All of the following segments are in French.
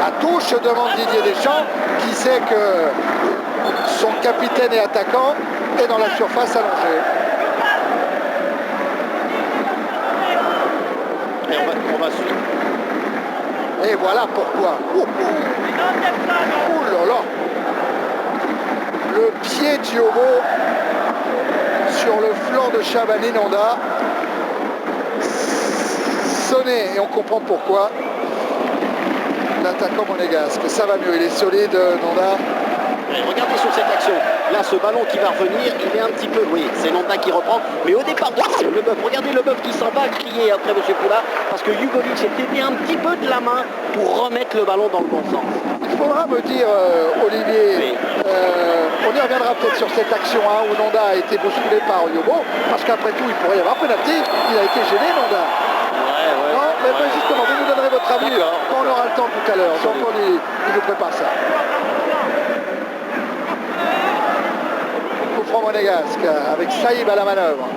La touche, demande Didier Deschamps, qui sait que son capitaine et attaquant est dans la surface allongée. Et on va suivre. Et voilà pourquoi. Ouh là là. Le pied d'Yobo sur le flanc de Shabani Nonda. Sonné, et on comprend pourquoi. L'attaquant monégasque, ça va mieux, il est solide, Nonda. Regardez sur cette action, là ce ballon qui va revenir, il est un petit peu, oui, c'est Nonda qui reprend, mais au départ, Leboeuf, regardez Leboeuf qui s'en va crier après M. Poula, parce que Jugovic s'est aidé un petit peu de la main pour remettre le ballon dans le bon sens. Il faudra me dire, Olivier, oui. On y reviendra peut-être sur cette action où Nonda a été bousculé par Yobo, parce qu'après tout, il pourrait y avoir penalty, il a été gêné, Nonda. Ouais. Non, mais justement, vous nous donnerez votre avis quand on aura le temps tout à l'heure. Jean-Paul, il nous prépare ça. Coup franc monégasque avec Saïb à la manœuvre.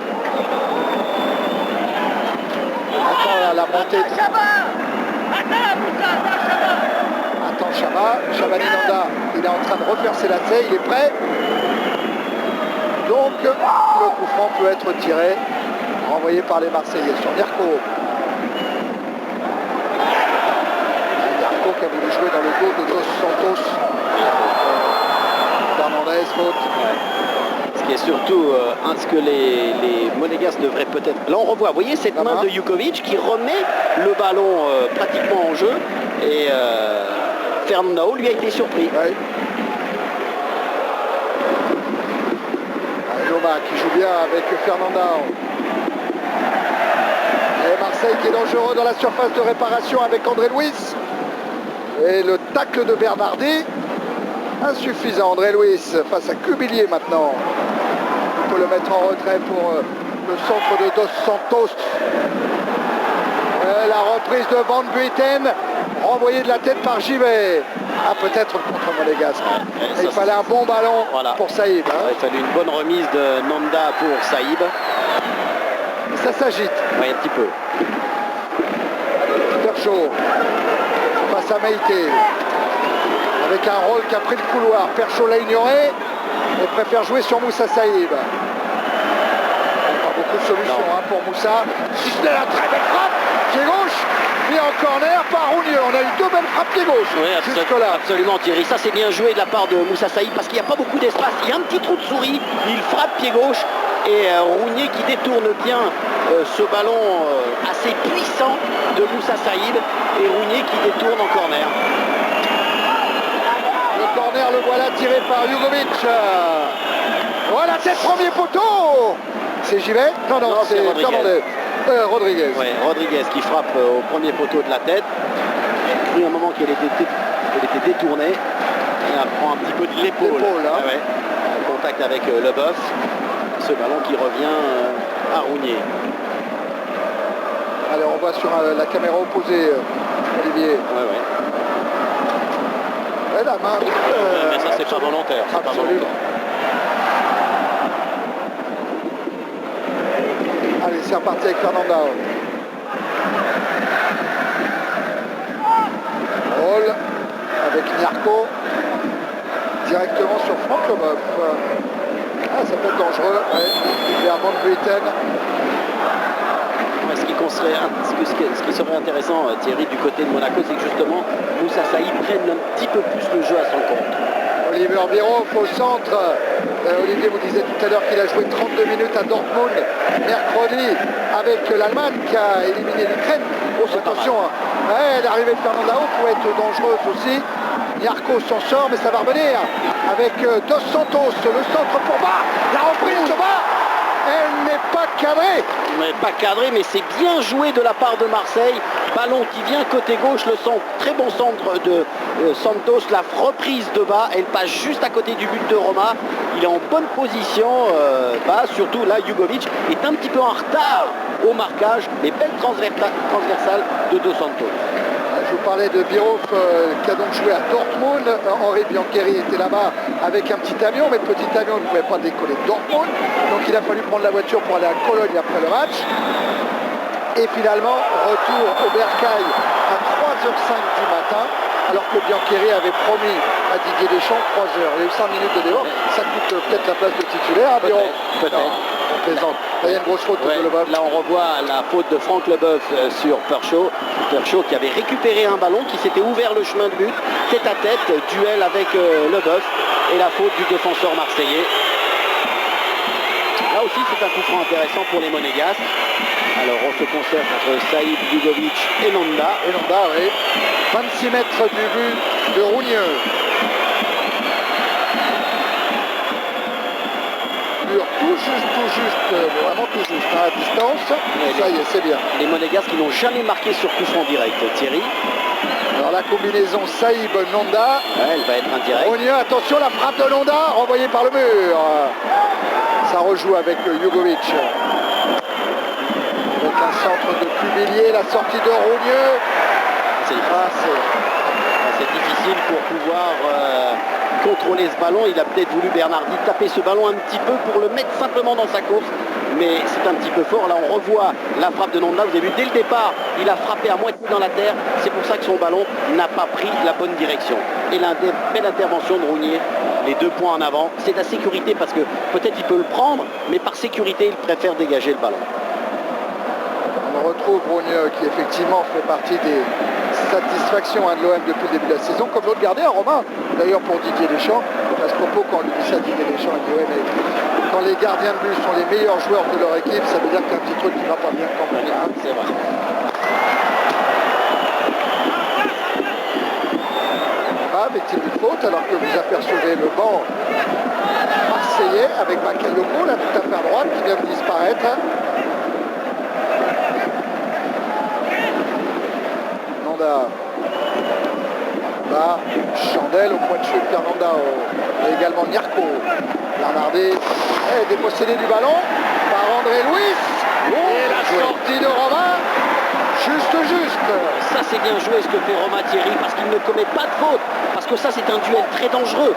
Attends la montée. Attends Shabani Nonda, il est en train de refaire ses lacets, il est prêt. Donc le coup franc peut être tiré, renvoyé par les Marseillais sur Mirko. Qui a voulu jouer dans le dos de Dos Santos. Fernandez, faute. Ce qui est surtout ce que les Monégasques devraient peut-être... Là on revoit, vous voyez cette main de Jugovic qui remet le ballon pratiquement en jeu. Et Fernando lui a été surpris. Ouais. Joma qui joue bien avec Fernandao. Et Marseille qui est dangereux dans la surface de réparation avec André Luis. Et le tacle de Bernardi, insuffisant. André Luis face à Cubillier maintenant. On peut le mettre en retrait pour le centre de Dos Santos. Et la reprise de Van Buiten, renvoyée de la tête par Givet. Peut-être contre Monégasque. Il fallait un bon ballon pour Saïb. Il fallait une bonne remise de Nonda pour Saïb. Et ça s'agite. Oui, un petit peu. Peter Shaw. Face à Meïté, avec un rôle qui a pris le couloir. Perchaud l'a ignoré et préfère jouer sur Moussa Saïb. Pas beaucoup de solutions pour Moussa. Si ce n'est la très belle frappe, pied gauche, mis en corner par Rounieux. On a eu deux belles frappes pied gauche. Oui, absolument Thierry. Ça c'est bien joué de la part de Moussa Saïb parce qu'il n'y a pas beaucoup d'espace. Il y a un petit trou de souris, il frappe pied gauche et Rounier qui détourne bien ce ballon assez puissant de Moussa Saïb et Rounier qui détourne en corner. Le corner, le voilà tiré par Jugovic. Voilà, c'est le premier poteau. C'est Givet? Non, c'est Rodriguez. Oui, Rodriguez qui frappe au premier poteau de la tête. J'ai cru un moment qu'elle était détournée. Elle prend un petit peu de l'épaule. Contact avec Leboeuf. Ce ballon qui revient à Rounier. Allez, on voit sur la caméra opposée, Olivier. Ouais, la main. Mais ça, c'est pas volontaire. Absolument. Allez, c'est reparti avec Fernandao. Roll avec Mirko. Directement sur Franck Leboeuf. Ça peut être dangereux. Il est à Van Buiten. Ce qui serait intéressant, Thierry, du côté de Monaco, c'est que justement Moussa Saïb prenne un petit peu plus le jeu à son compte. Oliver Bierhoff au centre. Olivier vous disait tout à l'heure qu'il a joué 32 minutes à Dortmund mercredi avec l'Allemagne qui a éliminé l'Ukraine. Attention, l'arrivée de Fernandao pourrait être dangereuse aussi. Nyarko s'en sort, mais ça va revenir avec Dos Santos, le centre pour Bas, la reprise de Bas. Elle n'est pas cadrée. Mais c'est bien joué de la part de Marseille. Ballon qui vient côté gauche, le centre, très bon centre de Santos. La reprise de Bas, elle passe juste à côté du but de Roma. Il est en bonne position. Bas, surtout là, Jugovic est un petit peu en retard au marquage. Les belles transversales de Dos Santos. Je vous parlais de Bierhoff qui a donc joué à Dortmund. Henri Biancheri était là-bas avec un petit avion, mais le petit avion ne pouvait pas décoller de Dortmund. Donc il a fallu prendre la voiture pour aller à Cologne après le match. Et finalement, retour au Bercail à 3h05 du matin, alors que Biancheri avait promis à Didier Deschamps 3h. Il y a eu 5 minutes de dehors, ça coûte peut-être la place de titulaire. Peut-être. On plaisante. Là, il y a une grosse faute de Leboeuf. Là, on revoit la faute de Franck Leboeuf sur Perchaud. Perchaud qui avait récupéré un ballon, qui s'était ouvert le chemin de but, tête à tête, duel avec Leboeuf, et la faute du défenseur marseillais. Là aussi, c'est un coup franc intéressant pour les Monégasques. Alors, on se concentre entre Saïd, Jugovic et Nanda. Et Nanda, oui. 26 mètres du but de Rougneux. Tout juste, vraiment tout juste, à distance. Ça y est, c'est bien. Les Monégasques qui n'ont jamais marqué sur coup franc direct, Thierry. Alors la combinaison Saïb-Nanda. Elle va être indirecte. Rougneux, attention, la frappe de Nanda, renvoyée par le mur. Ça rejoue avec Jugovic. Avec un centre de Cuvillier, la sortie de Rougneux. C'est difficile pour pouvoir contrôler ce ballon. Il a peut-être voulu, Bernardi, taper ce ballon un petit peu pour le mettre simplement dans sa course. Mais c'est un petit peu fort. Là, on revoit la frappe de Nanda. Vous avez vu, dès le départ, il a frappé à moitié dans la terre. C'est pour ça que son ballon n'a pas pris la bonne direction. Et la belle intervention de Rougneux, les 2 points en avant. C'est de la sécurité parce que peut-être il peut le prendre, mais par sécurité, il préfère dégager le ballon. On retrouve Rougneux qui effectivement fait partie des satisfactions de l'OM depuis le début de la saison, comme l'autre gardien, Romain, d'ailleurs pour Didier Deschamps. À ce propos, quand on lui dit ça, Didier Deschamps, il dit ouais, mais quand les gardiens de but sont les meilleurs joueurs de leur équipe, ça veut dire qu'il y a un petit truc qui ne va pas bien quand même. Hein. C'est vrai. Avec-il une faute alors que vous apercevez le banc marseillais avec Bakayoko, là tout à fait à droite, qui vient de disparaître. Nanda. Là, Chandelle au point de chute, Fernanda et également Mirko. Bernardi est dépossédé du ballon par André Luis. Et la sortie de Romain, juste. Ça c'est bien joué ce que fait Romain, Thierry, parce qu'il ne commet pas de faute. Parce que ça c'est un duel très dangereux.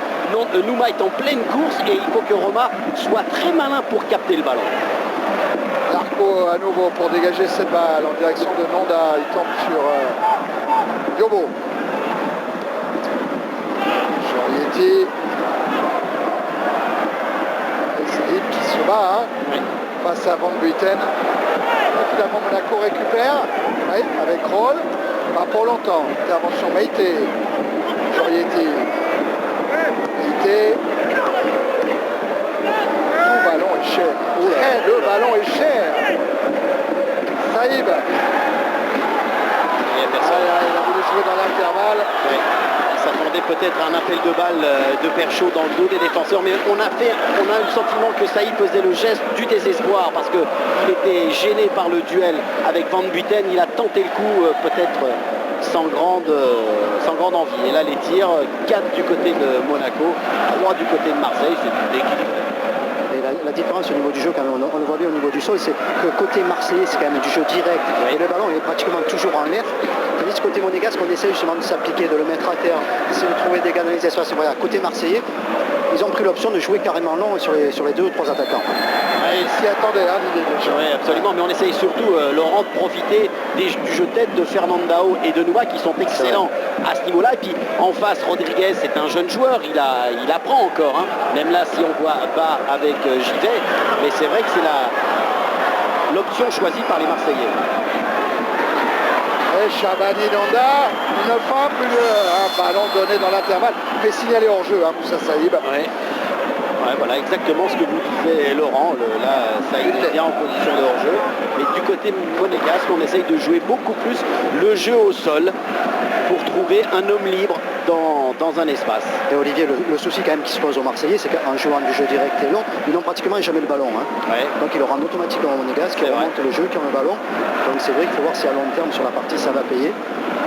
Nouma est en pleine course et il faut que Romain soit très malin pour capter le ballon. Larco à nouveau pour dégager cette balle en direction de Nanda. Il tombe sur Yobo. Jorietti. Et Saïd qui se bat face à Van Buiten. Finalement Monaco récupère avec Roll. Pas pour longtemps. Intervention Maïté. Jorietti. Maïté. Le ballon est cher. Le ballon est cher. Saïb. Il a voulu jouer dans l'intervalle. Il s'attendait peut-être à un appel de balle de Perchaud dans le dos des défenseurs, mais on a eu le sentiment que Saïd faisait le geste du désespoir parce qu'il était gêné par le duel avec Van Buiten. Il a tenté le coup peut-être sans grande envie. Et là les tirs, 4 du côté de Monaco, 3 du côté de Marseille, c'est équilibré. Et la différence au niveau du jeu, quand même, on le voit bien au niveau du sol, c'est que côté marseillais, c'est quand même du jeu direct. Et le ballon est pratiquement toujours en l'air. Tandis que côté monégasque, on essaie justement de s'appliquer, de le mettre à terre, d'essayer de trouver des gars dans les espaces. Voilà, côté marseillais, ils ont pris l'option de jouer carrément long sur les 2 ou 3 attaquants. Il s'y attendait, Oui, absolument, mais on essaye surtout, Laurent, de profiter du jeu de tête de Fernandao et de Nouma qui sont excellents à ce niveau-là. Et puis en face, Rodriguez, c'est un jeune joueur, il apprend encore. Hein. Même là, si on voit bas avec Givet, mais c'est vrai que c'est l'option choisie par les Marseillais. Et Chabani Nanda, 9-1, plus un ballon donné dans l'intervalle, mais signalé hors jeu, Moussa Saïb. Ouais, voilà exactement ce que vous disiez Laurent. Là, Saïd est bien en position de hors-jeu. Mais du côté monégasque, on essaye de jouer beaucoup plus le jeu au sol pour trouver un homme libre dans un espace. Et Olivier, le souci quand même qui se pose aux Marseillais, c'est qu'en jouant du jeu direct et long, ils n'ont pratiquement jamais le ballon. Donc ils le rendent automatiquement aux Monégasques, qui remontent le jeu, qui ont le ballon. Donc c'est vrai qu'il faut voir si à long terme sur la partie ça va payer.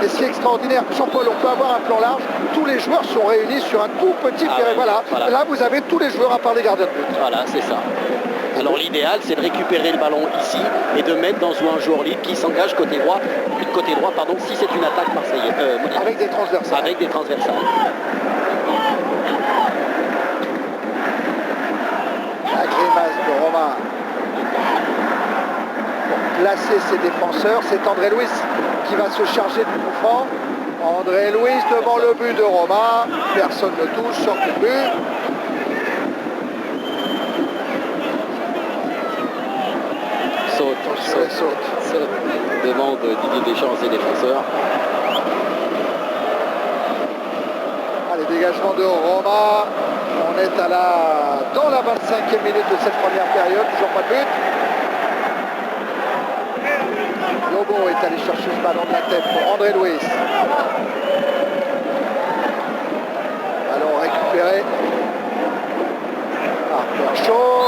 Et ce qui est extraordinaire, Jean-Paul, on peut avoir un plan large, tous les joueurs sont réunis sur un tout petit terrain. Voilà. Là vous avez tous les joueurs à part les gardiens de but. Voilà, c'est ça. Alors l'idéal c'est de récupérer le ballon ici et de mettre dans un joueur libre qui s'engage côté droit, si c'est une attaque marseillaise. Avec des transversales. Avec des transversales. La grimace de Romain. Pour placer ses défenseurs. C'est André Luis qui va se charger du coup franc. André Luis devant le but de Roma. Personne ne touche, sort du but. Saute. Demande Didier Deschamps à ses défenseurs. Allez, dégagement de Roma. On est dans la 25e minute de cette première période. Toujours pas de but. Lobo est allé chercher ce ballon de la tête pour André Luis. Ballon récupéré par Perchaud.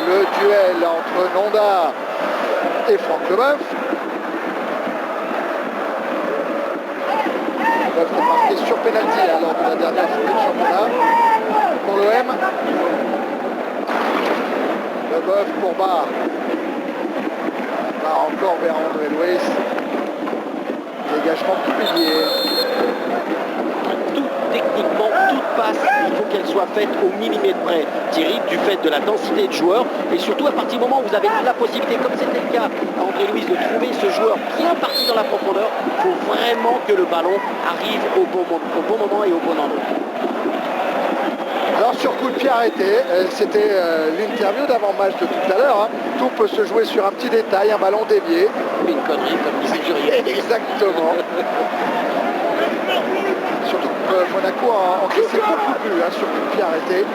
Le duel entre Nonda et Franck Leboeuf. Leboeuf est marqué sur pénalty lors de la dernière journée de championnat pour l'OM. Leboeuf pour Barre. Barre encore vers André Luis. Dégagement de pilier. Techniquement, toute passe, il faut qu'elle soit faite au millimètre près, Thierry, du fait de la densité de joueurs, et surtout à partir du moment où vous avez la possibilité, comme c'était le cas à André Luis, de trouver ce joueur bien parti dans la profondeur, il faut vraiment que le ballon arrive au bon moment et au bon endroit. Alors sur coup de pied arrêté, c'était l'interview d'avant-match de tout à l'heure, hein. Tout peut se jouer sur un petit détail, un ballon dévié. Une connerie, comme disait Jurier. Exactement. Surtout que Monaco a encaissé beaucoup plus sur coup de pied arrêté.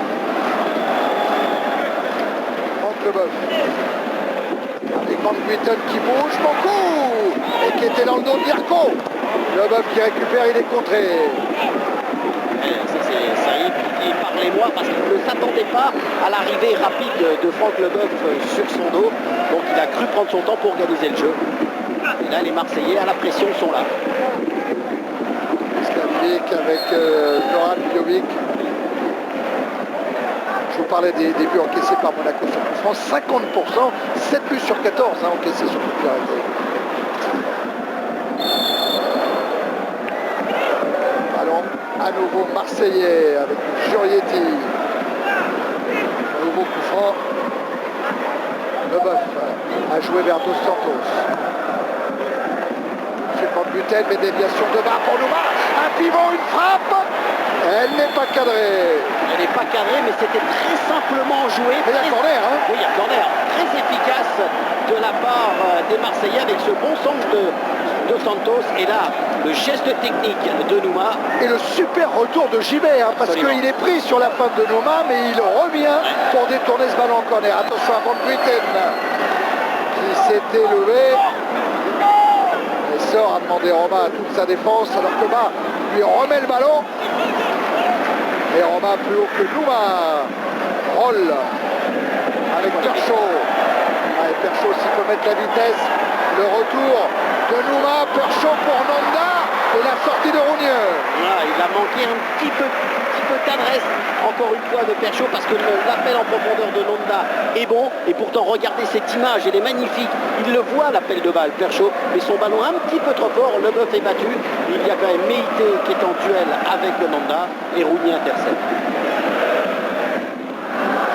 Franck Leboeuf. Avec Van Guiten qui bouge beaucoup et qui était dans le dos de Mirko. Leboeuf qui récupère, il est contré. C'est Saïd qui dit parlez-moi parce qu'il ne s'attendait pas à l'arrivée rapide de Franck Leboeuf sur son dos. Donc il a cru prendre son temps pour organiser le jeu. Et là les Marseillais à la pression sont là. Avec Zoran Jovic. Je vous parlais des buts encaissés par Monaco sur coup franc. 50%, 7 buts sur 14 encaissés sur coup de pied arrêté. Ballon à nouveau marseillais avec Jurietti. Nouveau coup franc. Leboeuf a joué vers Dos Santos. C'est pas de Butel, mais déviation de bas pour Nouma. Un pivot, une frappe. Elle n'est pas cadrée. Elle n'est pas cadrée, mais c'était très simplement joué. Mais il y a corner, hein. Oui, il y a corner. Très efficace de la part des Marseillais avec ce bon centre de Santos. Et là, le geste technique de Nouma. Et le super retour de Gibet, parce qu'il est pris sur la fin de Nouma, mais il revient pour détourner ce ballon en corner. Attention à Van Guiten qui s'était levé. Sort a demandé Roma à toute sa défense alors que Bas lui remet le ballon et Roma plus haut que Nouma roll avec Perchaud. Perchaud s'il peut mettre la vitesse, le retour de Nouma, Perchaud pour Nonda et la sortie de Rougneux. Voilà, il a manqué un petit peu d'adresse encore une fois de Perchaud parce que l'appel en profondeur de Nonda est bon et pourtant regardez cette image, elle est magnifique, il le voit l'appel de balle Perchaud, mais son ballon un petit peu trop fort, Leboeuf est battu, il y a quand même Meïté qui est en duel avec Nonda et Rougny intercepte.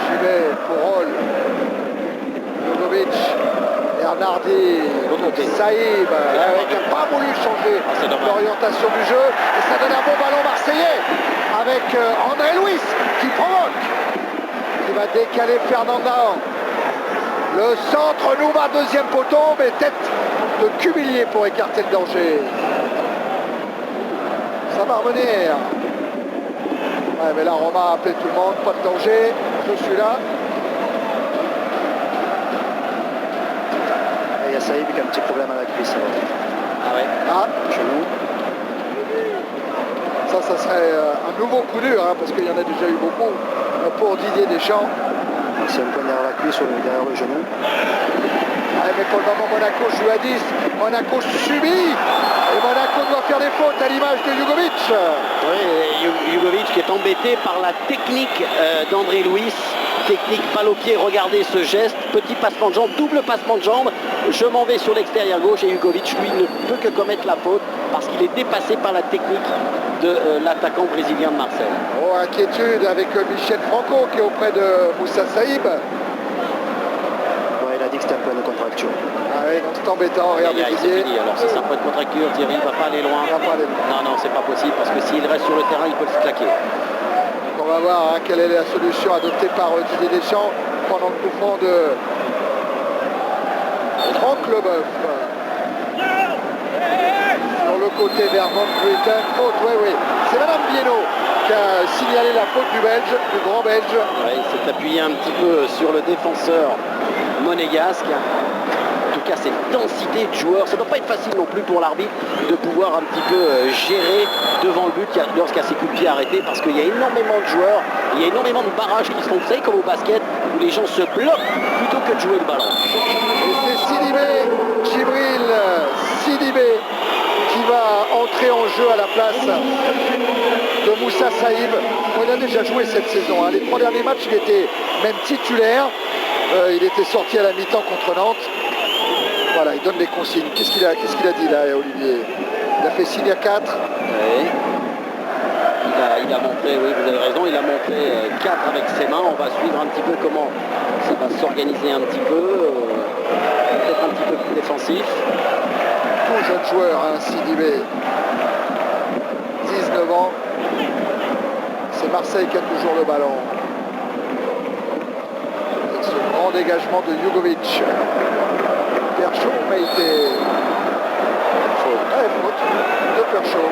Gibet pour Roll, Jogovic, Bernardi, Saïb, qui n'a pas voulu changer l'orientation du jeu et ça donne un bon ballon marseillais avec André Luis qui provoque, qui va décaler Fernanda. Le centre, Nouma, deuxième poteau, mais tête de Cubillier pour écarter le danger. Ça va revenir. Ouais, mais là, Roma a appelé tout le monde, pas de danger, je suis là. Et il y a Saïd qui a un petit problème à la cuisse. Ah ouais. Ah, genou. Ça serait un nouveau coup dur, parce qu'il y en a déjà eu beaucoup pour Didier Deschamps. C'est un point derrière la cuisse ou derrière le genou. Ouais, mais pour le moment, Monaco joue à 10. Monaco subit. Et Monaco doit faire des fautes à l'image de Jugovic. Oui, Jugovic qui est embêté par la technique d'André Luis. Technique balle au pied, regardez ce geste. Petit passement de jambe, double passement de jambe. Je m'en vais sur l'extérieur gauche et Jugovic, lui, ne peut que commettre la faute parce qu'il est dépassé par la technique de l'attaquant brésilien de Marseille. Oh, inquiétude avec Michel Franco qui est auprès de Moussa Saïb. Ouais, il a dit que c'était un point de contracture. ouverture. Ah oui, donc c'est embêtant, regardez C'est Didier. fini. Alors si ça peut être contre-cure, Thierry ne va pas aller loin. Il va pas aller loin. Non, non, c'est pas possible parce que s'il reste sur le terrain, il peut se claquer. Donc on va voir hein, quelle est la solution adoptée par Didier Deschamps pendant le coup franc de Franck Leboeuf. Sur le côté vers Van Vleuten, faute, oui. C'est Madame Bienot qui a signalé la faute du Belge, du grand Belge. Ouais, il s'est appuyé un petit peu sur le défenseur monégasque. En tout cas, cette densité de joueurs, ça ne doit pas être facile non plus pour l'arbitre de pouvoir un petit peu gérer devant le but lorsqu'il y a ses coups de pied arrêtés, parce qu'il y a énormément de joueurs, il y a énormément de barrages qui se font, vous savez, comme au basket, où les gens se bloquent plutôt que de jouer le ballon. Et c'est Djibril Sidibé qui va entrer en jeu à la place de Moussa Saïb. Bon, il a déjà joué cette saison. Hein. Les 3 derniers matchs, il était même titulaire. Il était sorti à la mi-temps contre Nantes. Voilà, il donne les consignes. Qu'est-ce qu'il a dit là, Olivier? Il a fait signe à 4. Oui. Il a montré, oui, vous avez raison, il a montré 4 avec ses mains. On va suivre un petit peu comment ça va s'organiser un petit peu. Peut-être un petit peu plus défensif. Tout jeune joueur, hein, Sidibé. 19 ans. C'est Marseille qui a toujours le ballon. Avec ce grand dégagement de Jugovic. Perchaud, Meïté. Faute. Ouais, faute de Perchaud.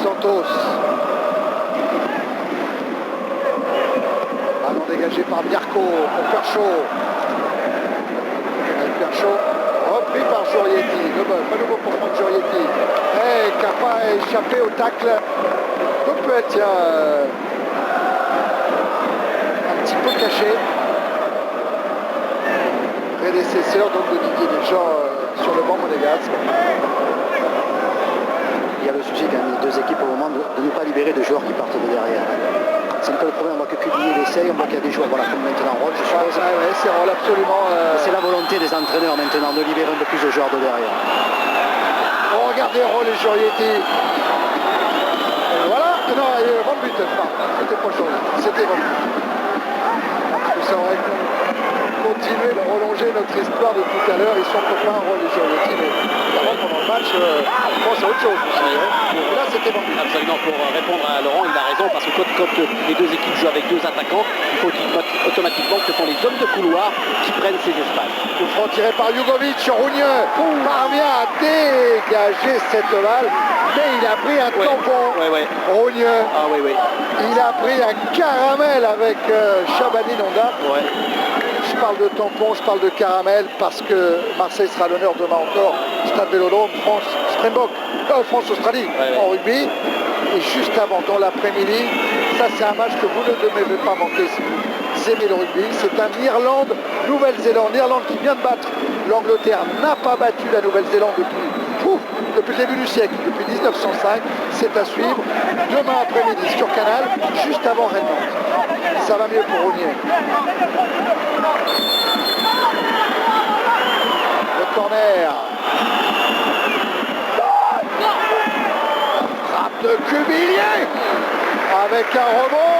Santos. Ballon dégagé par Mirko pour Perchaud. Perchaud repris par Jorietti. Leboeuf, à nouveau pour Franck Jorietti. Qui n'a pas échappé au tacle. Peut être tiens, un petit peu caché. Prédécesseur donc de Didier Deschamps sur le banc monégasque. Il y a le souci quand même des deux équipes au moment de ne pas libérer de joueurs qui partent de derrière. C'est un peu le problème, on voit que Cuvillier l'essaye, on voit qu'il y a des joueurs voilà, comme maintenant Roll, je suppose. Ouais, c'est Roll absolument. C'est la volonté des entraîneurs maintenant de libérer un peu plus de joueurs de derrière. Oh, regardez Roll et Jorietti. Voilà, non, Van Vleuten, c'était pas chose, c'était Van Vleuten. Ça aurait continué de prolonger notre histoire de tout à l'heure, ils sont copains Roll et Jorietti, mais évidemment pendant le match, on pense à autre chose aussi. Hein. Là, c'était Van Vleuten. Absolument, pour répondre à Laurent, il a raison, parce que quand les deux équipes jouent avec deux attaquants, il faut automatiquement que ce sont les hommes de couloir qui prennent ces espaces. Le franc tiré par Jugovic, Rougneux parvient à dégager cette balle, mais il a pris un tampon. Rougneux, il a pris un caramel avec Chabani Nonda. Je parle de tampon, je parle de caramel parce que Marseille sera à l'honneur demain encore. Stade Vélodrome, France-Australie en rugby. Et juste avant, dans l'après-midi, ça c'est un match que vous ne devez pas manquer si vous aimez le rugby. C'est un Irlande-Nouvelle-Zélande. L'Irlande qui vient de battre l'Angleterre n'a pas battu la Nouvelle-Zélande depuis le début du siècle, depuis 1905. C'est à suivre demain après-midi sur Canal, juste avant Rennes-Nantes. Ça va mieux pour Rougneux. Le corner. Frappe de Cuvillier avec un rebond.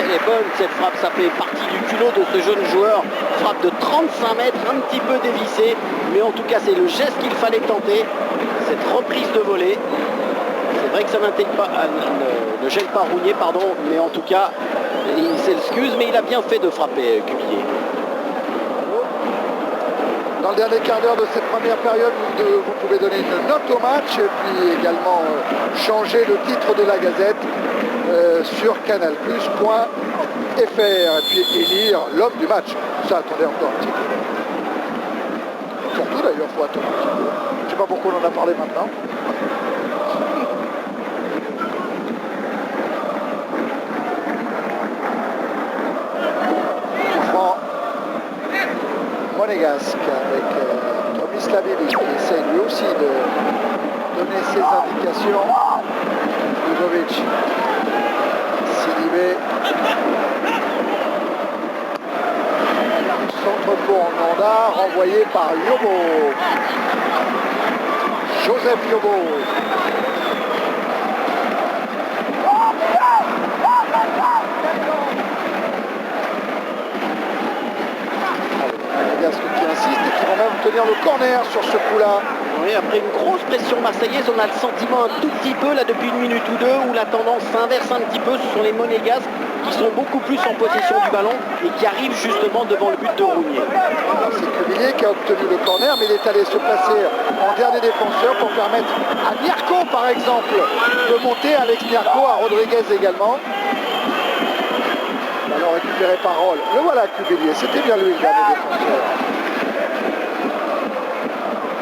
Elle est bonne cette frappe, ça fait partie du culot de ce jeune joueur. Frappe de 35 mètres, un petit peu dévissée, mais en tout cas c'est le geste qu'il fallait tenter. Cette reprise de volée. C'est vrai que ça ne gêne pas Rougneux, pardon, mais en tout cas, il s'excuse, mais il a bien fait de frapper Cuvillier. Dans le dernier quart d'heure de cette première période, vous pouvez donner une note au match et puis également changer le titre de la Gazette sur canalplus.fr et puis élire l'homme du match. Ça, attendez encore un petit peu. Surtout d'ailleurs, il faut attendre un petit peu. Je ne sais pas pourquoi on en a parlé maintenant. Monégasque avec Tomislavevic qui essaie lui aussi de donner ses indications. Jugovic, Sidibé, centre pour en Nanda, renvoyé par Yobo. Joseph Yobo. Monégasque qui insiste et qui vont même obtenir le corner sur ce coup-là. Oui, après une grosse pression marseillaise, on a le sentiment un tout petit peu, là, depuis une minute ou deux, où la tendance s'inverse un petit peu. Ce sont les Monégasques qui sont beaucoup plus en possession du ballon et qui arrivent justement devant le but de Rougnier. C'est Cuvillier qui a obtenu le corner, mais il est allé se placer en dernier défenseur pour permettre à Nyarko, par exemple, de monter. Alex Nyarko, à Rodriguez également. Ballon récupéré par Roll. Le voilà, Cuvillier. C'était bien lui, le dernier défenseur.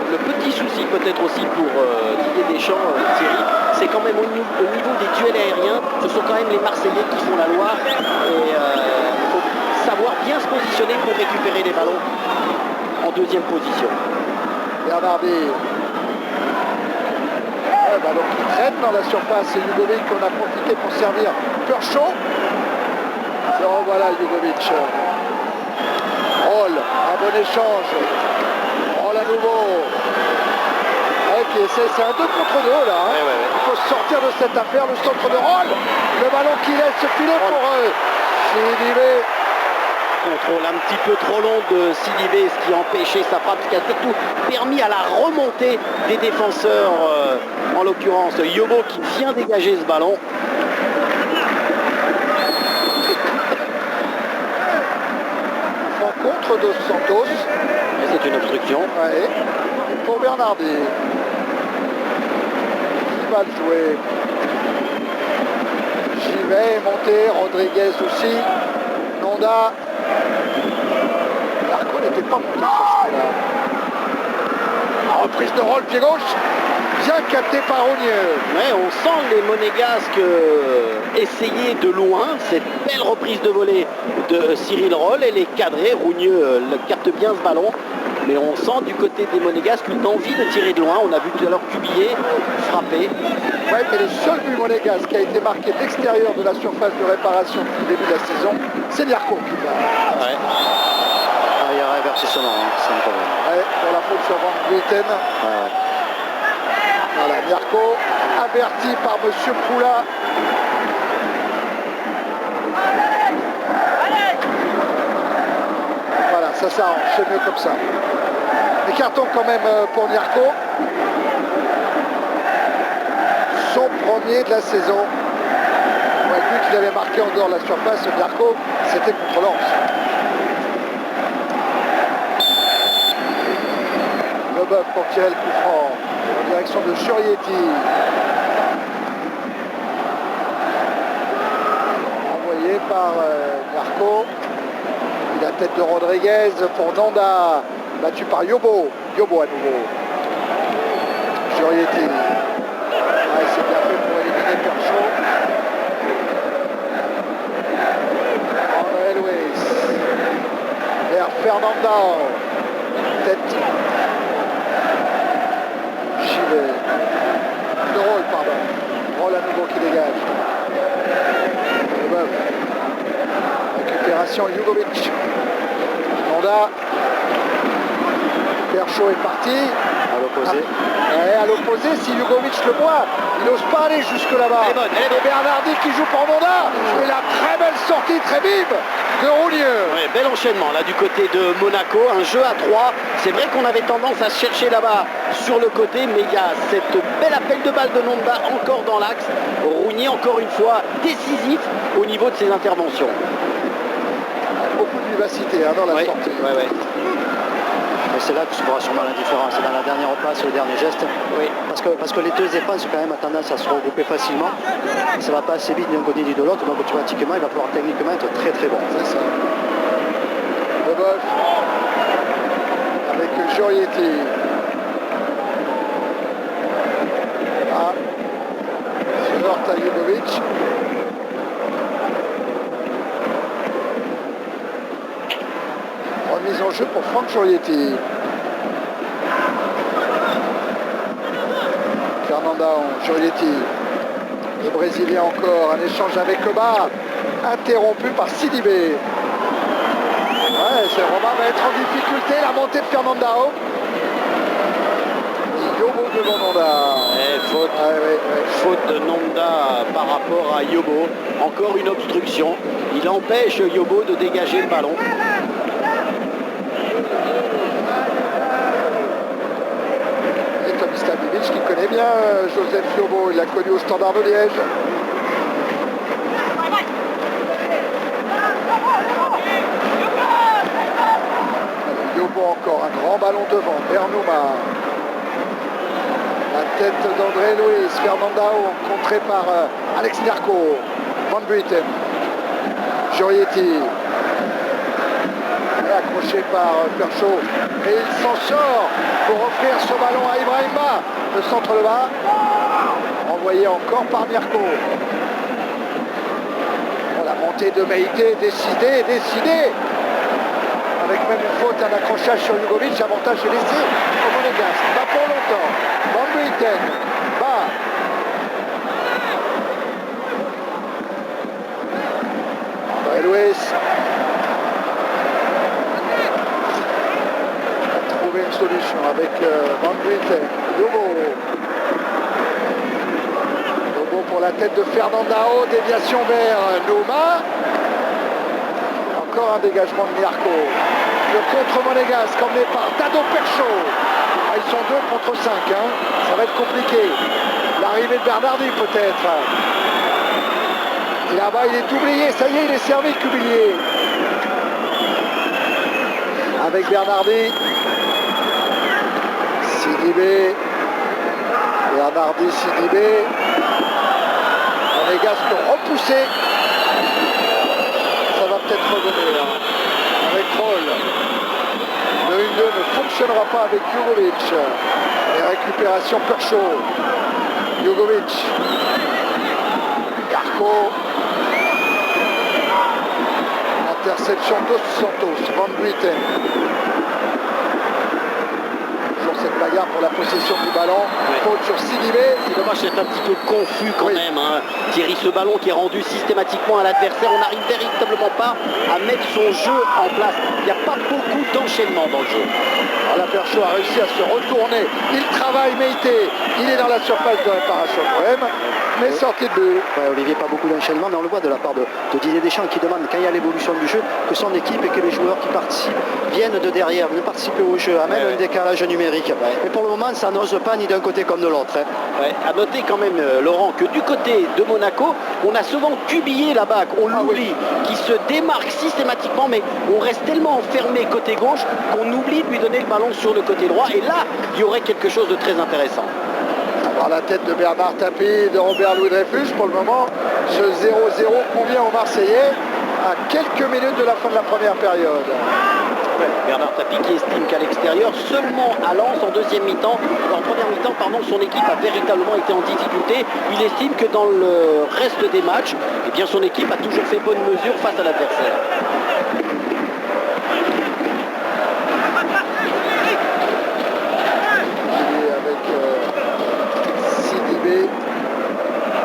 Le petit souci peut-être aussi pour Didier Deschamps, Thierry, c'est quand même au niveau des duels aériens, ce sont quand même les Marseillais qui font la loi et il faut savoir bien se positionner pour récupérer les ballons en deuxième position. Bernardi. Ballon qui traîne dans la surface, c'est Jugovic qu'on a profité pour servir Perchaud. Le revoilà Jugovic. Roll, un bon échange. Roll à nouveau. C'est un 2 contre 2 là. Hein. Ouais. Il faut sortir de cette affaire, le centre de Roll. Le ballon qui laisse filer pour Sidibé. Contrôle un petit peu trop long de Sidibé, ce qui a empêché sa frappe, ce qui a surtout permis à la remontée des défenseurs, en l'occurrence Yobo qui vient dégager ce ballon. Contre de Santos. Et c'est une obstruction. Ouais. Et pour Bernardi. Qui va le jouer? Givet est monté, Rodriguez aussi. Nanda. Larco n'était pas monté sur ce coup-là. Reprise de Roll, pied gauche. Bien capté par Rougnier. Ouais, on sent les Monégasques essayer de loin cette belle reprise de volée de Cyril Roll. Elle est cadrée, Rougnier capte bien ce ballon. Mais on sent du côté des Monégasques une envie de tirer de loin. On a vu tout à l'heure Cuvillier frapper. Ouais, mais le seul but monégasque qui a été marqué de l'extérieur de la surface de réparation depuis le début de la saison, c'est Nyarko qui va. Ouais. Il y a un avertissement, hein, c'est un problème. Ouais, pour la faute sur Van Vlieten. Voilà, Nyarko, averti par Monsieur Poula. Voilà, ça s'arrange, c'est mieux comme ça. Les cartons quand même pour Nyarko. Son premier de la saison. Ouais, le but qu'il avait marqué en dehors de la surface, Nyarko, c'était contre Lens. Leboeuf pour tirer le coup franc en direction de Jurietti. Envoyé par Nyarko. La tête de Rodriguez pour Nanda, battu par Yobo. Yobo à nouveau. Jurietti. Ouais, c'est bien fait pour éliminer Perchaud. André Luis. Vers Fernandao. Tête. Givet. De Roll, pardon. Roll à nouveau qui dégage. Leboeuf. Récupération Jugovic. Nanda. Perchaud est parti. À l'opposé. Ouais, à l'opposé, si Jugovic le voit, il n'ose pas aller jusque là-bas. Elle est bonne, elle est bonne. Et Bernardi qui joue pour Nanda. Et la très belle sortie, très vive de Rougnier. Ouais, bel enchaînement là du côté de Monaco, un jeu à 3. C'est vrai qu'on avait tendance à chercher là-bas sur le côté, mais il y a cette belle appel de balle de Nanda encore dans l'axe. Rougnier encore une fois décisif au niveau de ses interventions. Beaucoup de vivacité dans la sortie. Ouais. Et c'est là que se fera sûrement la différence. C'est dans la dernière passe, le dernier geste. Oui. Parce que les deux défenses quand même ont tendance à se regrouper facilement. Ça va pas assez vite d'un côté ni de l'autre, donc automatiquement il va pouvoir techniquement être très très bon. C'est ça. Leboeuf avec Jurietti. Ah. Se heurte à Jugovic. Remise en jeu pour Franck Jurietti. Fernandao, Jurietti. Le Brésilien encore, un échange avec Oba, interrompu par Sidibé. Ouais, Roma va être en difficulté, la montée de Fernandao. Yobo devant Nonda. Faute, faute de Nonda par rapport à Yobo. Encore une obstruction. Il empêche Yobo de dégager le ballon. Et Tomislav Ivic qui connaît bien Joseph Yobo, il l'a connu au Standard de Liège. Yobo encore, un grand ballon devant, Bernouma. La tête d'André Luis, Fernandao contré par Alex Nyarko, Van Buiten, Jurietti, accroché par Perchaud, et il s'en sort pour offrir ce ballon à Ibrahima, le centre le bas, envoyé encore par Nyarko. Oh, la montée de Meïté, décidée, avec même une faute, un accrochage sur Jugovic, avantage est laissé au Monégasque, pas pour longtemps. Van Buiten, bas. André Luis a trouvé une solution avec Van Buiten. Yobo pour la tête de Fernandao, déviation vers Nouma. Encore un dégagement de Nyarko. Le contre monégasque emmené par Dado Perchaud. Ah, ils sont 2 contre 5, hein. Ça va être compliqué. L'arrivée de Bernardi peut-être. Et là-bas il est oublié, ça y est, il est servi Cubillier. Avec Bernardi. Sidibé. Bernardi, Sidibé. Monégasque repoussé. Ça va peut-être revenir hein, avec Roll. Le 1-2 ne fonctionnera pas avec Jugovic. Et récupération Perchaud. Jugovic. Carco. Interception dos Santos. Van Buiten. Toujours cette bagarre pour la possession du ballon. Faute sur Sidibé. C'est dommage, c'est un petit peu confus quand même. Hein. Thierry, ce ballon qui est rendu systématiquement à l'adversaire, on n'arrive véritablement pas à mettre son jeu en place. Il n'y a pas beaucoup d'enchaînement dans le jeu. Alors la Perchaud a réussi à se retourner. Il travaille Meïté. Il est dans la surface de réparation quand même. Mais sorti de but. Ouais, Olivier, pas beaucoup d'enchaînement, mais on le voit de la part de Didier Deschamps qui demande, quand il y a l'évolution du jeu, que son équipe et que les joueurs qui participent viennent de derrière, viennent participer au jeu, amènent un décalage numérique. Mais pour le moment, ça n'ose pas ni d'un côté comme de l'autre. Hein. Ouais, à noter quand même, Laurent, que du côté de Monaco, on a souvent Cubillier là-bas, on l'oublie, qui se démarque systématiquement, mais on reste tellement enfermé côté gauche qu'on oublie de lui donner le ballon sur le côté droit. Et là, il y aurait quelque chose de très intéressant. Alors la tête de Bernard Tapie, de Robert Louis Dreyfus, pour le moment, ce 0-0 convient aux Marseillais à quelques minutes de la fin de la première période. Ouais, Bernard Tapie qui estime qu'à l'extérieur, seulement à Lens en deuxième mi-temps, en première mi-temps, pardon, son équipe a véritablement été en difficulté. Il estime que dans le reste des matchs, eh bien, son équipe a toujours fait bonne mesure face à l'adversaire.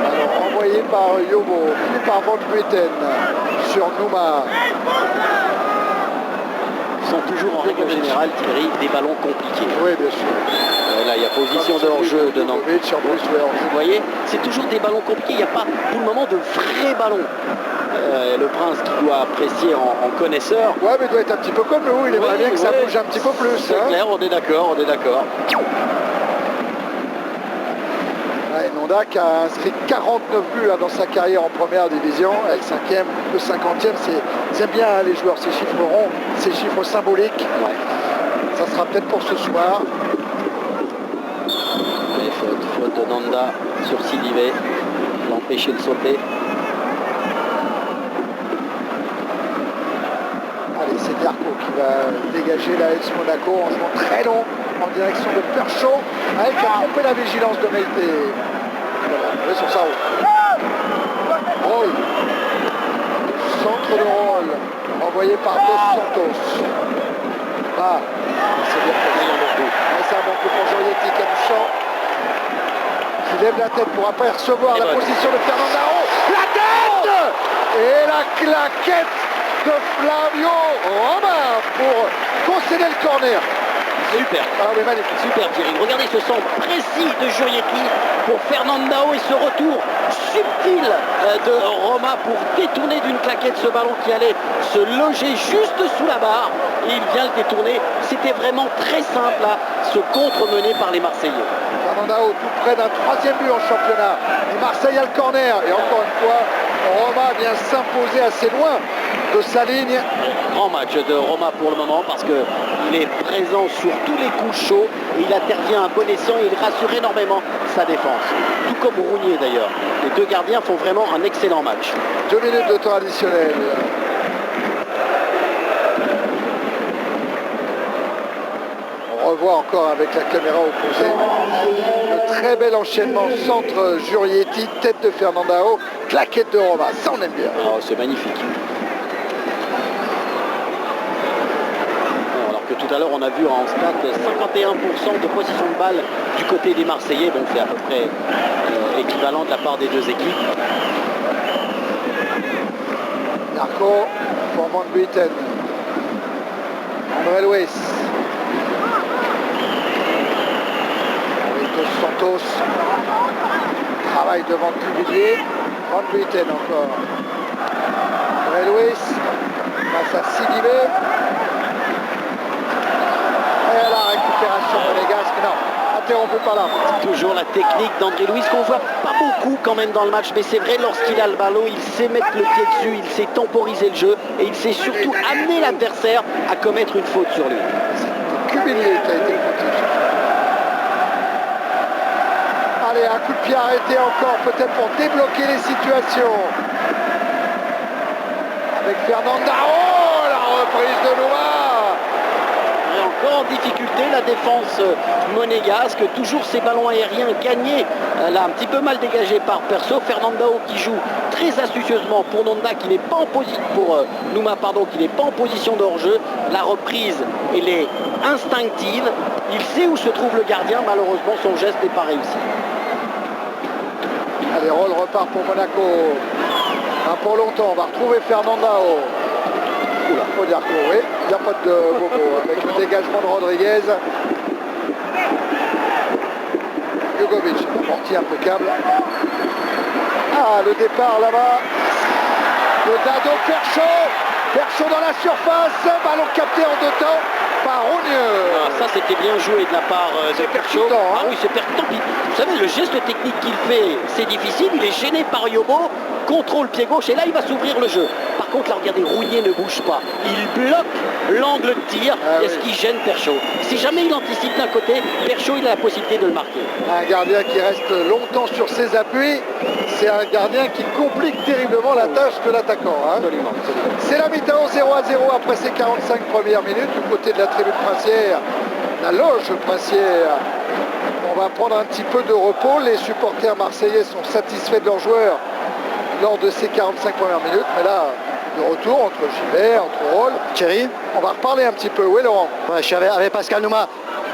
Alors envoyé par Yobo, puis par Van Buiten sur Nouma. Ils sont toujours en règle générale, Thierry, des ballons compliqués. Oui, bien sûr. Là, il y a position de hors-jeu de Nantes. Vous voyez, c'est toujours des ballons compliqués. Il n'y a pas pour le moment de vrais ballons. Le Prince qui doit apprécier en connaisseur. Ouais, mais il doit être un petit peu comme nous. Il aimerait bien que ça bouge un petit peu plus. C'est clair, on est d'accord, on est d'accord. Nonda qui a inscrit 49 buts dans sa carrière en première division, le 5e, le 50e, ils aiment bien les joueurs, ces chiffres ronds, ces chiffres symboliques. Ouais. Ça sera peut-être pour ce soir. Faute de Nonda sur Sidibé, l'empêcher de sauter. Allez, c'est Nyarko qui va dégager la AS Monaco en jouant très long en direction de Perchaud, avec qui a trompé la vigilance de Meïté. Voilà, sur sa roue. Roll. Centre de Roll, envoyé par Dos Santos. Ah, c'est bien fait. C'est un bon coup pour Jurietti qui a du champ. Qui lève la tête pour apercevoir la position de Fernandao. La tête et la claquette de Flavio Roma pour concéder le corner. Super. Ah oui, magnifique. Super Thierry. Regardez ce centre précis de Jurietti pour Fernandao et ce retour subtil de Roma pour détourner d'une claquette ce ballon qui allait se loger juste sous la barre. Et il vient le détourner. C'était vraiment très simple là, ce contre mené par les Marseillais. Fernandao tout près d'un troisième but en championnat. Et Marseille a le corner. Et encore une fois, Roma vient s'imposer assez loin de sa ligne. Grand match de Roma pour le moment parce qu'il est présent sur tous les coups chauds et il intervient à bon escient et il rassure énormément sa défense. Tout comme Rounier d'ailleurs. Les deux gardiens font vraiment un excellent match. 2 minutes de temps additionnel. On revoit encore avec la caméra opposée le très bel enchaînement centre Jurietti, tête de Fernandao, claquette de Roma. Ça on aime bien. Oh, c'est magnifique. Alors que tout à l'heure on a vu en stat 51% de possession de balle du côté des Marseillais. Bon, c'est à peu près équivalent de la part des deux équipes. Marco pour Van Buiten. André Luis. Santos. Travail devant le public. Van Buiten encore. André Luis. Face à Sidibé. Et la récupération monégasque. Non, interrompu par là. Toujours la technique d'André Luis qu'on voit pas beaucoup quand même dans le match, mais c'est vrai, lorsqu'il a le ballon, il sait mettre le pied dessus, il sait temporiser le jeu et il sait surtout amener l'adversaire à commettre une faute sur lui. C'est Cubillier qui a été foutu. Allez, un coup de pied arrêté encore, peut-être pour débloquer les situations. Avec Fernandao, la reprise de Nouma. Et encore en difficulté la défense monégasque, toujours ces ballons aériens gagnés, là un petit peu mal dégagé par Perso. Fernandao qui joue très astucieusement pour Nonda qui n'est pas en position, pour Nouma pardon, qui n'est pas en position de hors-jeu. La reprise elle est instinctive, il sait où se trouve le gardien, malheureusement son geste n'est pas réussi. Allez, Roll repart pour Monaco. Un pour longtemps, on va retrouver Fernandao. Oula, faut dire que oui, il n'y a pas de bobo avec le dégagement de Rodriguez. Jugovic, un portier impeccable. Ah, le départ là-bas. Le Dado Percho. Percho dans la surface. Ballon capté en deux temps par Rounieux. Ah, ça c'était bien joué de la part de Percho. Hein. Ah oui, c'est percutant. Puis, vous savez, le geste technique qu'il fait, c'est difficile. Il est gêné par Yobo. Contrôle pied gauche et là il va s'ouvrir le jeu. Par contre là regardez, Rounier ne bouge pas. Il bloque l'angle de tir. Est-ce qu'il gêne Percho? Si jamais il anticipe d'un côté, Percho il a la possibilité de le marquer. Un gardien qui reste longtemps sur ses appuis, c'est un gardien qui complique terriblement la tâche de l'attaquant. Hein. Absolument. C'est la mi-temps 0-0 après ces 45 premières minutes du côté de la tribune princière, la loge princière. On va prendre un petit peu de repos. Les supporters marseillais sont satisfaits de leurs joueurs lors de ces 45 premières minutes, mais là, le retour entre Gilbert, entre Roll. Thierry, on va reparler un petit peu. Oui, Laurent. Ouais, je suis avec Pascal Nouma.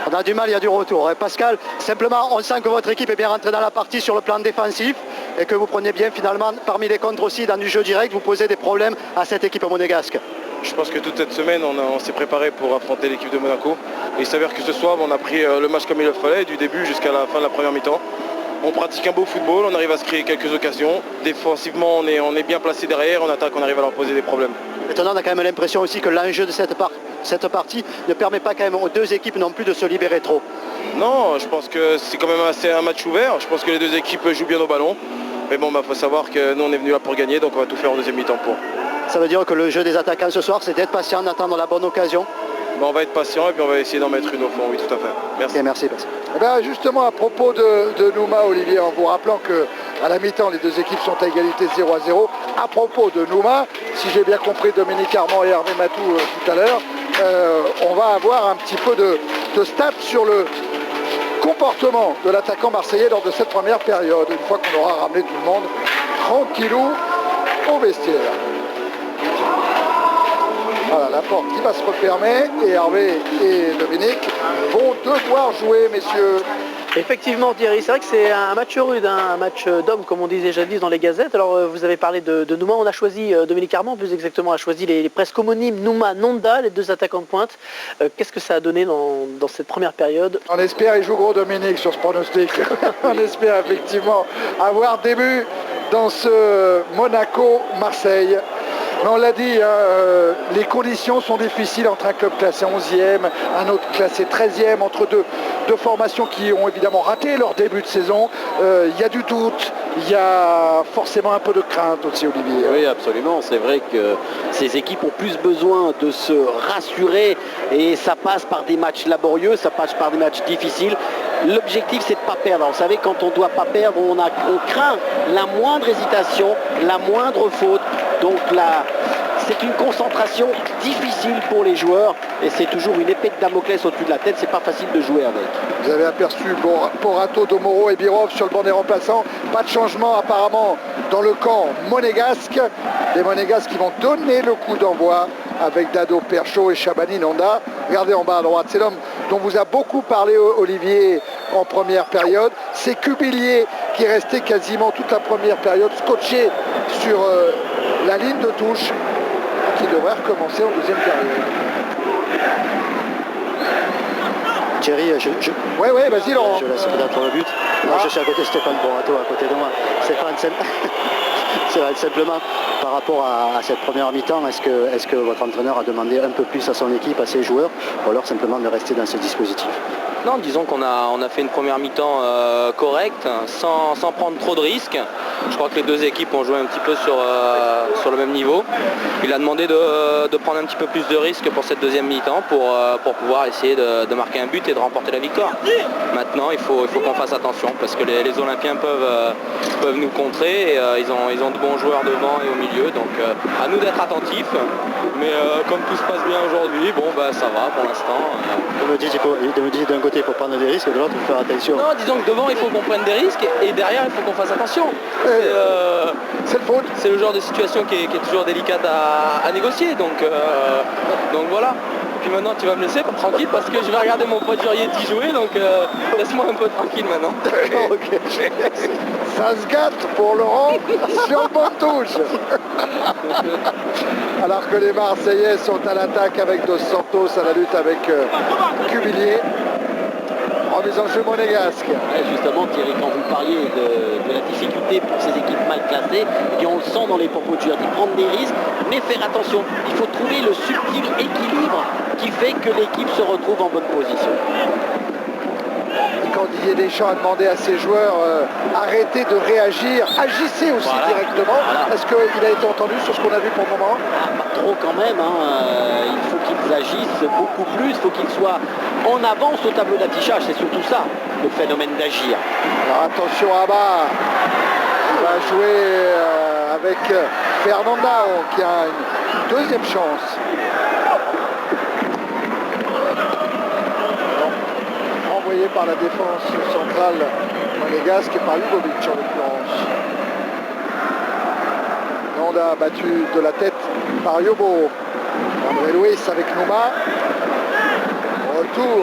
On a du mal, il y a du retour. Et Pascal, simplement, on sent que votre équipe est bien rentrée dans la partie sur le plan défensif et que vous prenez bien finalement, parmi les contres aussi, dans du jeu direct, vous posez des problèmes à cette équipe monégasque. Je pense que toute cette semaine, on s'est préparé pour affronter l'équipe de Monaco. Et il s'avère que ce soir, on a pris le match comme il le fallait, du début jusqu'à la fin de la première mi-temps. On pratique un beau football, on arrive à se créer quelques occasions. Défensivement, on est bien placé derrière, en attaque, on arrive à leur poser des problèmes. Maintenant, on a quand même l'impression aussi que l'enjeu de cette partie ne permet pas quand même aux deux équipes non plus de se libérer trop. Non, je pense que c'est quand même assez un match ouvert. Je pense que les deux équipes jouent bien au ballon. Mais bon, faut savoir que nous, on est venus là pour gagner, donc on va tout faire en deuxième mi-temps pour. Ça veut dire que le jeu des attaquants ce soir, c'est d'être patient, d'attendre la bonne occasion. Bon, on va être patient et puis on va essayer d'en mettre une au fond, oui, tout à fait. Merci. Et merci. Eh bien, justement, à propos de Nouma, Olivier, en vous rappelant qu'à la mi-temps, les deux équipes sont à égalité 0-0. À propos de Nouma, si j'ai bien compris Dominique Armand et Hervé Matou tout à l'heure, on va avoir un petit peu de stats sur le comportement de l'attaquant marseillais lors de cette première période, une fois qu'on aura ramené tout le monde tranquillou au vestiaire. Voilà, la porte qui va se refermer et Hervé et Dominique vont devoir jouer, messieurs, Effectivement Thierry, c'est vrai que c'est un match rude, hein, un match d'hommes comme on disait jadis dans les gazettes. Alors vous avez parlé de Nouma, on a choisi, Dominique Armand plus exactement, a choisi les presque homonymes Nouma, Nonda, les deux attaquants de pointe. Qu'est-ce que ça a donné dans cette première période? On espère, il joue gros Dominique sur ce pronostic. On espère effectivement avoir début dans ce Monaco-Marseille. Mais on l'a dit, hein, les conditions sont difficiles entre un club classé 11e, un autre classé 13e, entre deux formations qui ont évidemment raté leur début de saison. Il y a du doute, il y a forcément un peu de crainte aussi, Olivier. Oui, absolument. C'est vrai que ces équipes ont plus besoin de se rassurer et ça passe par des matchs laborieux, ça passe par des matchs difficiles. L'objectif, c'est de ne pas perdre. Alors, vous savez, quand on ne doit pas perdre, on craint la moindre hésitation, la moindre faute. Donc là, c'est une concentration difficile pour les joueurs et c'est toujours une épée de Damoclès au-dessus de la tête. C'est pas facile de jouer avec. Vous avez aperçu Porato, Domoro et Birov sur le banc des remplaçants. Pas de changement apparemment dans le camp monégasque. Les monégasques qui vont donner le coup d'envoi avec Dado, Perchaud et Chabani Nonda. Regardez en bas à droite, c'est l'homme dont vous a beaucoup parlé Olivier en première période. C'est Cubillier qui est resté quasiment toute la première période scotché sur la ligne de touche qui devrait recommencer en deuxième période. Thierry, Ouais, vas-y Laurent. Je laisse peut-être le but. Moi, je suis à côté de Stéphane Porato, à côté de moi. Stéphane, c'est vrai, simplement par rapport à cette première mi-temps, est-ce que votre entraîneur a demandé un peu plus à son équipe, à ses joueurs, ou alors simplement de rester dans ce dispositif? Non, disons qu'on a fait une première mi-temps correcte, sans prendre trop de risques. Je crois que les deux équipes ont joué un petit peu sur le même niveau. Il a demandé de prendre un petit peu plus de risques pour cette deuxième mi-temps pour pouvoir essayer de marquer un but et de remporter la victoire. Maintenant, il faut qu'on fasse attention parce que les Olympiens peuvent nous contrer. Et, ils ont de bons joueurs devant et au milieu. Donc à nous d'être attentifs. Mais comme tout se passe bien aujourd'hui, bon bah ça va pour l'instant. On me dit d'un côté il faut prendre des risques et de l'autre il faut faire attention. Non, disons que devant il faut qu'on prenne des risques et derrière il faut qu'on fasse attention. C'est le faute. C'est le genre de situation qui est toujours délicate à négocier. Donc voilà. Et puis maintenant tu vas me laisser tranquille parce que je vais regarder mon pote Jurietti jouer, donc laisse-moi un peu tranquille maintenant. Okay. Ça se gâte pour Laurent sur le banc de touche. Alors que les Marseillais sont à l'attaque avec Dos Santos, à la lutte avec Cubillier. En mise en jeu monégasque. Ouais, justement Thierry, quand vous parliez de la difficulté pour ces équipes mal classées, et on le sent dans les propos de Jurietti, prendre des risques, mais faire attention. Il faut trouver le subtil équilibre qui fait que l'équipe se retrouve en bonne position. Quand Didier Deschamps a demandé à ses joueurs arrêtez de réagir, agissez aussi directement. Est-ce qu'il a été entendu sur ce qu'on a vu pour le moment? Pas trop quand même, hein. Il faut qu'ils agissent beaucoup plus, il faut qu'ils soient en avance au tableau d'affichage, c'est surtout ça, le phénomène d'agir. Alors attention à bas, il va jouer avec Fernandao qui a une deuxième chance. Envoyé par la défense centrale monégasque et par Lubovic en l'occurrence. Nonda battu de la tête par Yobo. André Luis avec Nouma. Retour.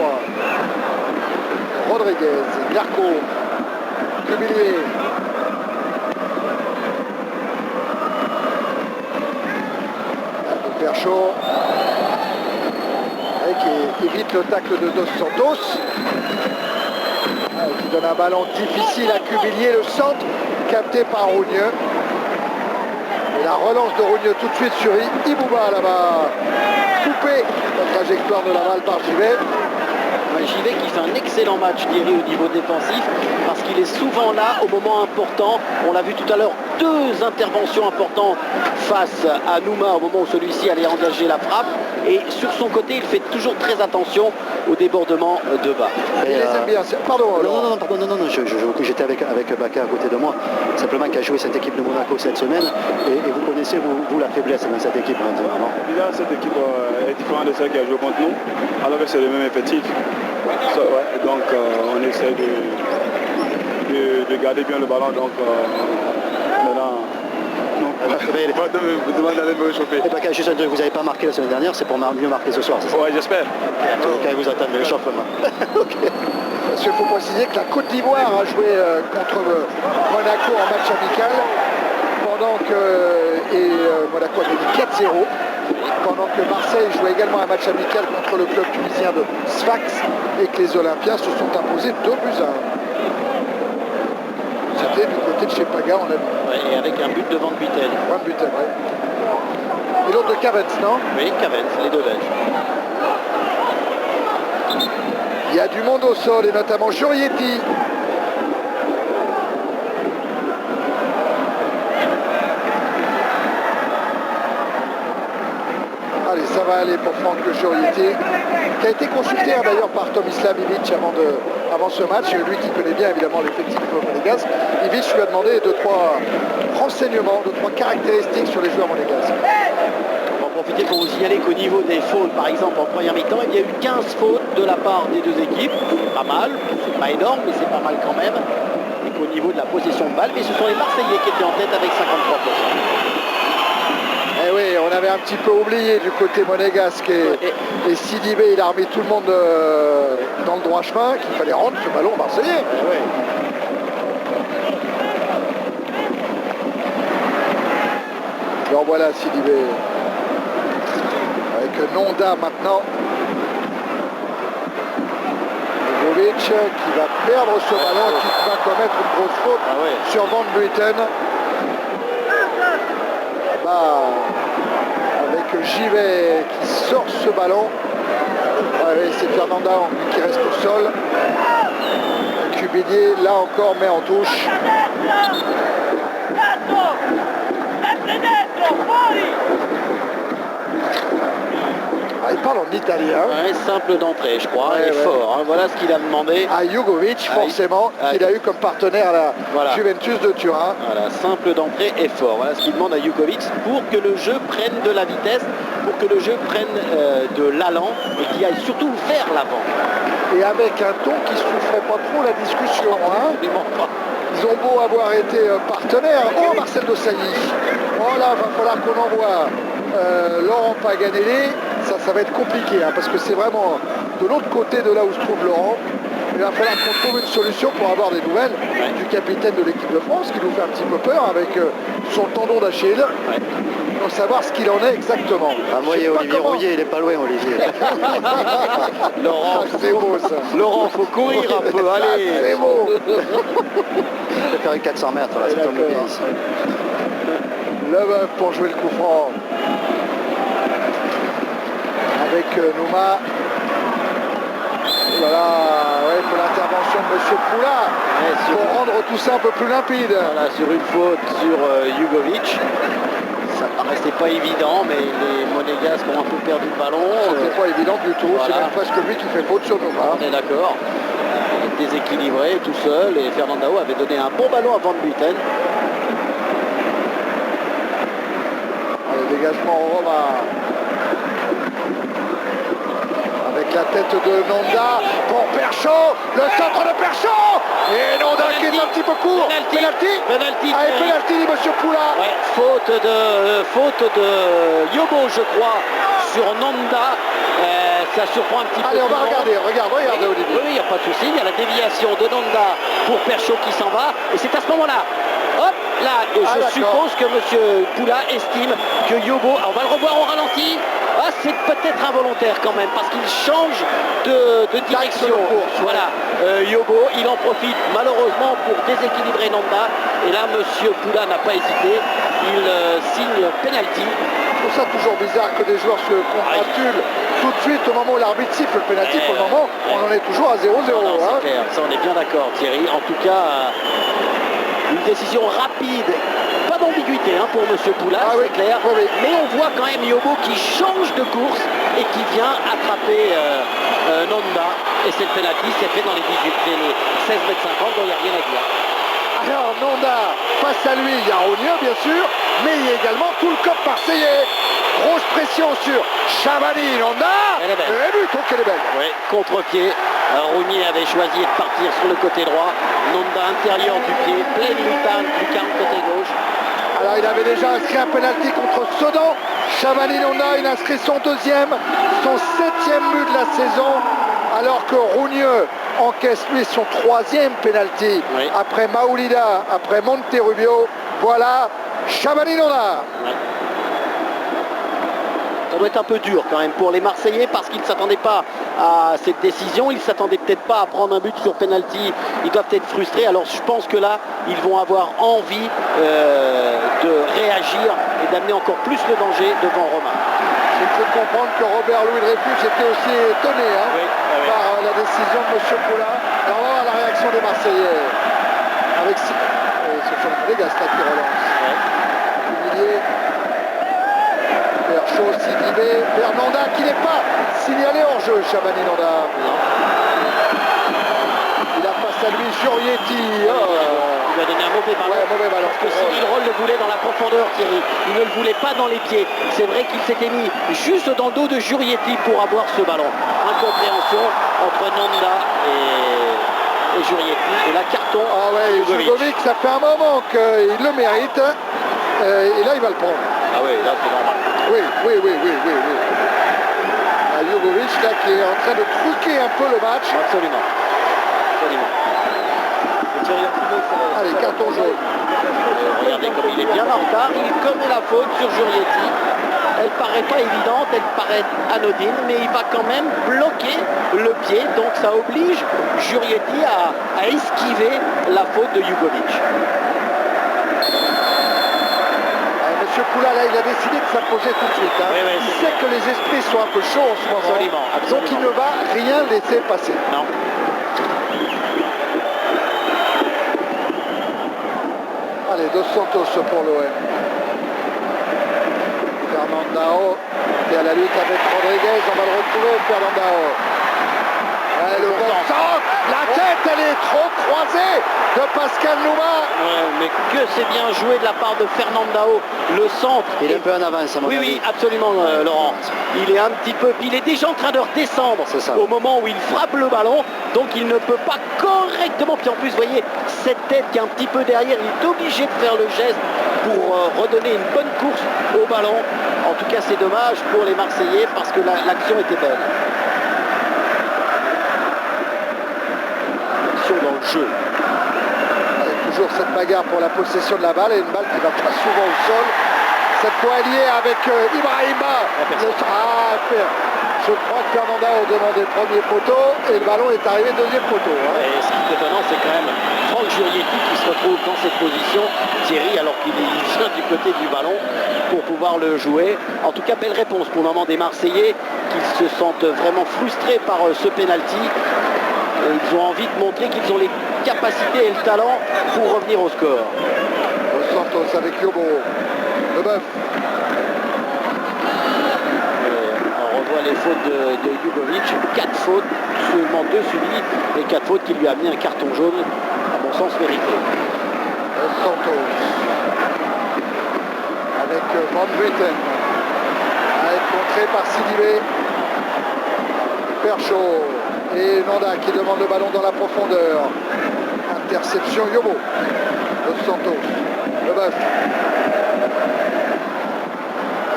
Rodriguez, Garco, Cubillier. Perchaud. Qui évite le tacle de Dos Santos. Qui donne un ballon difficile à Cubillier, le centre capté par Rougneux. Et la relance de Rougneux tout de suite sur Ibouba là-bas. Coupé la trajectoire de la balle par Givet. Givet qui fait un excellent match, Thierry, au niveau défensif, parce qu'il est souvent là au moment important. On l'a vu tout à l'heure, deux interventions importantes face à Nouma au moment où celui-ci allait engager la frappe. Et sur son côté, il fait toujours très attention au débordement de bas. Il les aime bien. Pardon. Non, j'étais avec Baka à côté de moi. Simplement qui a joué cette équipe de Monaco cette semaine. Et vous connaissez, vous la faiblesse dans cette équipe vraiment. Évidemment, cette équipe est différente de celle qui a joué contre nous, alors que c'est le même effectif. Donc on essaie de garder bien le ballon. Donc maintenant, vous demandez d'aller me réchauffer. Et Baka, juste un truc, vous n'avez pas marqué la semaine dernière, c'est pour mieux marquer ce soir, c'est ça? Ouais, j'espère. En tout cas, vous attendez le chauffement. Ok. Parce qu'il faut préciser que la Côte d'Ivoire a joué contre Monaco en match amical, pendant que Monaco a gagné 4-0, pendant que Marseille jouait également un match amical contre le club tunisien de Sfax et que les Olympiens se sont imposés 2-1. C'était du côté de chez Paga, on a vu. Ouais, et avec un but de Van Buiten. Van Buiten, ouais. Et l'autre de Cavens, non? Oui, Cavens, les deux Belges. Il y a du monde au sol, et notamment Jurietti. Allez, ça va aller pour Franck Jurietti, qui a été consulté d'ailleurs par Tomislav Ivic avant ce match, lui qui connaît bien évidemment l'effectif monégasque. Ivic lui a demandé 2-3 renseignements, 2-3 caractéristiques sur les joueurs monégasques. On va profiter pour vous signaler qu'au niveau des fautes, par exemple en première mi-temps, il y a eu 15 fautes de la part des deux équipes. Pas mal, c'est pas énorme, mais c'est pas mal quand même. Et qu'au niveau de la possession de balle, mais ce sont les Marseillais qui étaient en tête avec 53%. Eh oui, on avait un petit peu oublié du côté monégasque et Sidibé, il a remis tout le monde dans le droit chemin, qu'il fallait rendre ce ballon marseillais. Alors voilà Sidibé avec Nonda maintenant. Bogovic qui va perdre ce ballon, qui va commettre une grosse faute sur Van Buiten. Avec Givet qui sort ce ballon. C'est Fernanda qui reste au sol. Cubillier là encore met en touche. Il parle en italien. Ouais, simple d'entrée, je crois, et fort. Hein. Voilà ce qu'il a demandé. À Jugovic, forcément, qu'il a eu comme partenaire à la Juventus de Turin. Voilà, simple d'entrée et fort. Voilà ce qu'il demande à Jugovic pour que le jeu prenne de la vitesse, pour que le jeu prenne de l'allant et qu'il aille surtout vers l'avant. Et avec un ton qui ne souffrait pas trop la discussion. Hein. Ils ont beau avoir été partenaires. Oh, Marcel Desailly. Oh là, va falloir qu'on envoie Laurent Paganelli. Ça va être compliqué, hein, parce que c'est vraiment de l'autre côté de là où se trouve Laurent. Il va falloir qu'on trouve une solution pour avoir des nouvelles du capitaine de l'équipe de France, qui nous fait un petit peu peur avec son tendon d'Achille. Pour savoir ce qu'il en est exactement. Ah, moi, Olivier Rouillet, il est pas loin, Olivier. Laurent, c'est beau ça. Laurent, faut courir un peu, allez. C'est beau. Je vais faire une 400 mètres, là, c'est tombé bien ici. Le Meuf pour jouer le coup franc. Avec Nouma. Voilà, pour l'intervention de M. Poula, pour rendre tout ça un peu plus limpide. Voilà, sur une faute sur Jugovic. Ça paraissait pas évident, mais les Monégasques ont un peu perdu le ballon. C'était pas évident du tout, c'est même presque lui qui fait faute sur Nouma. On est d'accord. Il est déséquilibré tout seul et Fernandao avait donné un bon ballon à Van Buiten. Le dégagement au Roma. Avec la tête de Nonda pour Perchaud, le centre de Perchaud et Nonda qui est un petit peu court. Penalty. Penalty dit M. Poula. Ouais, faute de Yobo, je crois, sur Nonda. Ça surprend un petit peu. Allez, on va regarder, regardez Olivier. Oui, il n'y a pas de souci, il y a la déviation de Nonda pour Perchaud qui s'en va. Et c'est à ce moment-là, hop, là, je suppose que M. Poula estime que Yobo, on va le revoir au ralenti. Ah, c'est peut-être involontaire quand même, parce qu'il change de direction. Voilà, Yobo, il en profite malheureusement pour déséquilibrer Nonda. Et là, M. Poula n'a pas hésité, il signe penalty. Je trouve ça toujours bizarre que des joueurs se congratulent tout de suite au moment où l'arbitre siffle le penalty. Pour le moment, on en est toujours à 0-0. C'est clair, ça on est bien d'accord Thierry. En tout cas, une décision rapide. Pas d'ambiguïté pour M. Poula, c'est clair. Mais on voit quand même Yobo qui change de course et qui vient attraper Nonda. Et c'est le penalty, c'est fait dans les 16 mètres 50, donc il n'y a rien à dire. Alors Nonda, face à lui, il y a Rogneux bien sûr, mais il y a également tout le corps marseillais. Grosse pression sur Chavani, Nonda. Elle est belle. Et but, qu'elle est belle. Oui, contre-pied. Rougnier avait choisi de partir sur le côté droit. Nonda intérieur du pied, pleine lucarne côté gauche. Alors il avait déjà inscrit un penalty contre Sedan. Chavani Nonda, il inscrit son deuxième, son 7e but de la saison. alors que Rougneux encaisse lui son 3e penalty. Oui. Après Maoulida, après Monterrubio, voilà Shabani Nonda. Ça doit être un peu dur quand même pour les Marseillais parce qu'ils ne s'attendaient pas à cette décision, ils ne s'attendaient peut-être pas à prendre un but sur penalty, ils doivent être frustrés. Alors je pense que là, ils vont avoir envie de réagir et d'amener encore plus le danger devant Roma. Il faut comprendre que Robert Louis Dreyfus était aussi étonné par la décision de M. Poulain. Et on va voir la réaction des Marseillais. Avec ce sont les gars qui relance. Humilié. Perchaud, Sidibé, Fernanda qui n'est pas signalé hors jeu, Shabani Nonda. Il a face à lui Jurietti. Il lui a donné un mauvais ballon. Mauvais ballon. Parce que Cyril Roll le voulait dans la profondeur, Thierry. Il ne le voulait pas dans les pieds. C'est vrai qu'il s'était mis juste dans le dos de Jurietti pour avoir ce ballon. Incompréhension entre Nonda et Jurietti. Et là, carton. Ah ouais, Jugovic, ça fait un moment qu'il le mérite. Et là, il va le prendre. Ah oui, là, c'est normal. Oui. Jugovic, là, qui est en train de truquer un peu le match. Absolument. Allez, carton jaune. Regardez comme il est bien en retard. Il commet la faute sur Jurietti. Elle paraît pas évidente, elle paraît anodine, mais il va quand même bloquer le pied. Donc ça oblige Jurietti à esquiver la faute de Jugovic. Monsieur Poula, là, il a décidé de s'imposer tout de suite. Il sait que les esprits sont un peu chauds en ce moment. Absolument. Donc il ne va rien laisser passer. Non. Allez, Dos Santos pour l'OM. Fernandao est à la lutte avec Rodriguez. On va le retrouver, Fernandao. Ouais, le bon centre. La tête, elle est trop croisée de Pascal Nouma. Ouais, mais que c'est bien joué de la part de Fernandao. Le centre. Il est un peu en avance à mon avis. Oui, absolument, Laurent. Il est un petit peu. Il est déjà en train de redescendre au moment où il frappe le ballon. Donc il ne peut pas correctement. Puis en plus, vous voyez, cette tête qui est un petit peu derrière, il est obligé de faire le geste pour redonner une bonne course au ballon. En tout cas, c'est dommage pour les Marseillais parce que l'action était belle. Dans le jeu. Avec toujours cette bagarre pour la possession de la balle et une balle qui va pas souvent au sol. Cette fois liée avec Ibrahima. Je crois que Fernanda a demandé le premier poteau et le ballon est arrivé deuxième poteau. Et ce qui est étonnant, c'est quand même Franck Jurietti qui se retrouve dans cette position, Thierry, alors qu'il vient du côté du ballon pour pouvoir le jouer. En tout cas, belle réponse pour le moment des Marseillais qui se sentent vraiment frustrés par ce penalty. Ils ont envie de montrer qu'ils ont les capacités et le talent pour revenir au score. Dos Santos avec Yobo. Le bœuf. On revoit les fautes de Jugovic. 4 fautes, seulement 2 subies. Et 4 fautes qui lui a mis un carton jaune, à mon sens mérité. Dos Santos. Avec Van Britten. À être contré par Sidibé. Perchaud. Et Nonda qui demande le ballon dans la profondeur. Interception Yobo. Dos Santos. Le bœuf.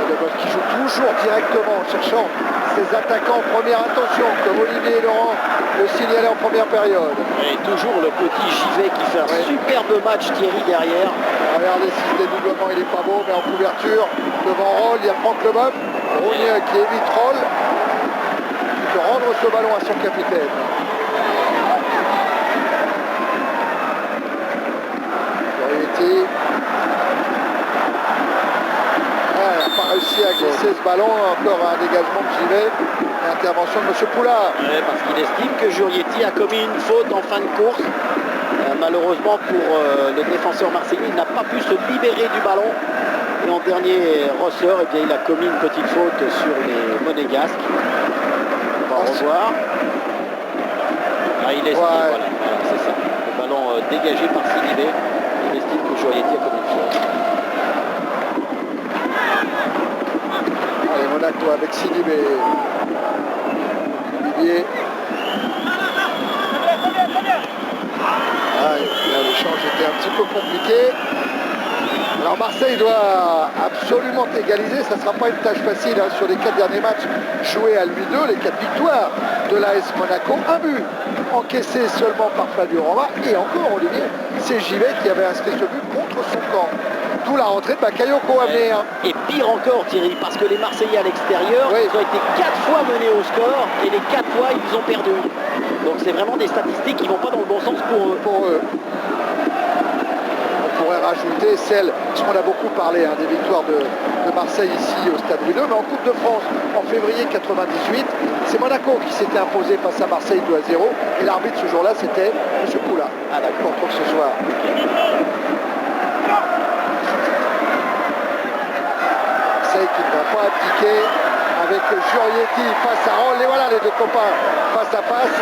Le bœuf qui joue toujours directement en cherchant ses attaquants en première intention, comme Olivier et Laurent le signalaient en première période. Et toujours le petit Givet qui fait un superbe match, Thierry, derrière. Regardez si ce dédoublement il est pas beau, mais en couverture, devant Roll, il y a Franck Leboeuf. Rougneux qui évite Roll. De rendre ce ballon à son capitaine. Jurietti. Il n'a pas réussi à glisser ce ballon, encore un dégagement de Givet. Intervention de M. Poula. Ouais, parce qu'il estime que Jurietti a commis une faute en fin de course. Malheureusement pour le défenseur marseillais, il n'a pas pu se libérer du ballon. Et en dernier ressort, eh bien, il a commis une petite faute sur les Monégasques. On va revoir. Ah, il estime, voilà, c'est ça. Le ballon dégagé par Sidibé. Il estime que Jurietti a commis une faute. Allez, Monaco avec Sidibé. Olivier. Là, l'échange était un petit peu compliqué. Alors Marseille doit absolument égaliser, ça ne sera pas une tâche facile hein, sur les 4 derniers matchs joués à lui 2, les 4 victoires de l'AS Monaco. Un but encaissé seulement par Flavio Roma et encore Olivier, c'est Givet qui avait inscrit ce but contre son camp. D'où la rentrée de Bakayoko à venir. Et pire encore Thierry, parce que les Marseillais à l'extérieur, Oui. ils ont été 4 fois menés au score et les 4 fois ils ont perdu. Donc c'est vraiment des statistiques qui ne vont pas dans le bon sens pour eux. On pourrait rajouter celle, parce qu'on a beaucoup parlé hein, des victoires de Marseille ici au Stade Louis II, mais en Coupe de France en février 98, c'est Monaco qui s'était imposé face à Marseille 2-0 et l'arbitre ce jour-là c'était M. Poula. Ah d'accord. Pour ce soir. Marseille qui ne va pas abdiquer avec Giorietti face à Roll. Et voilà les deux copains face à face.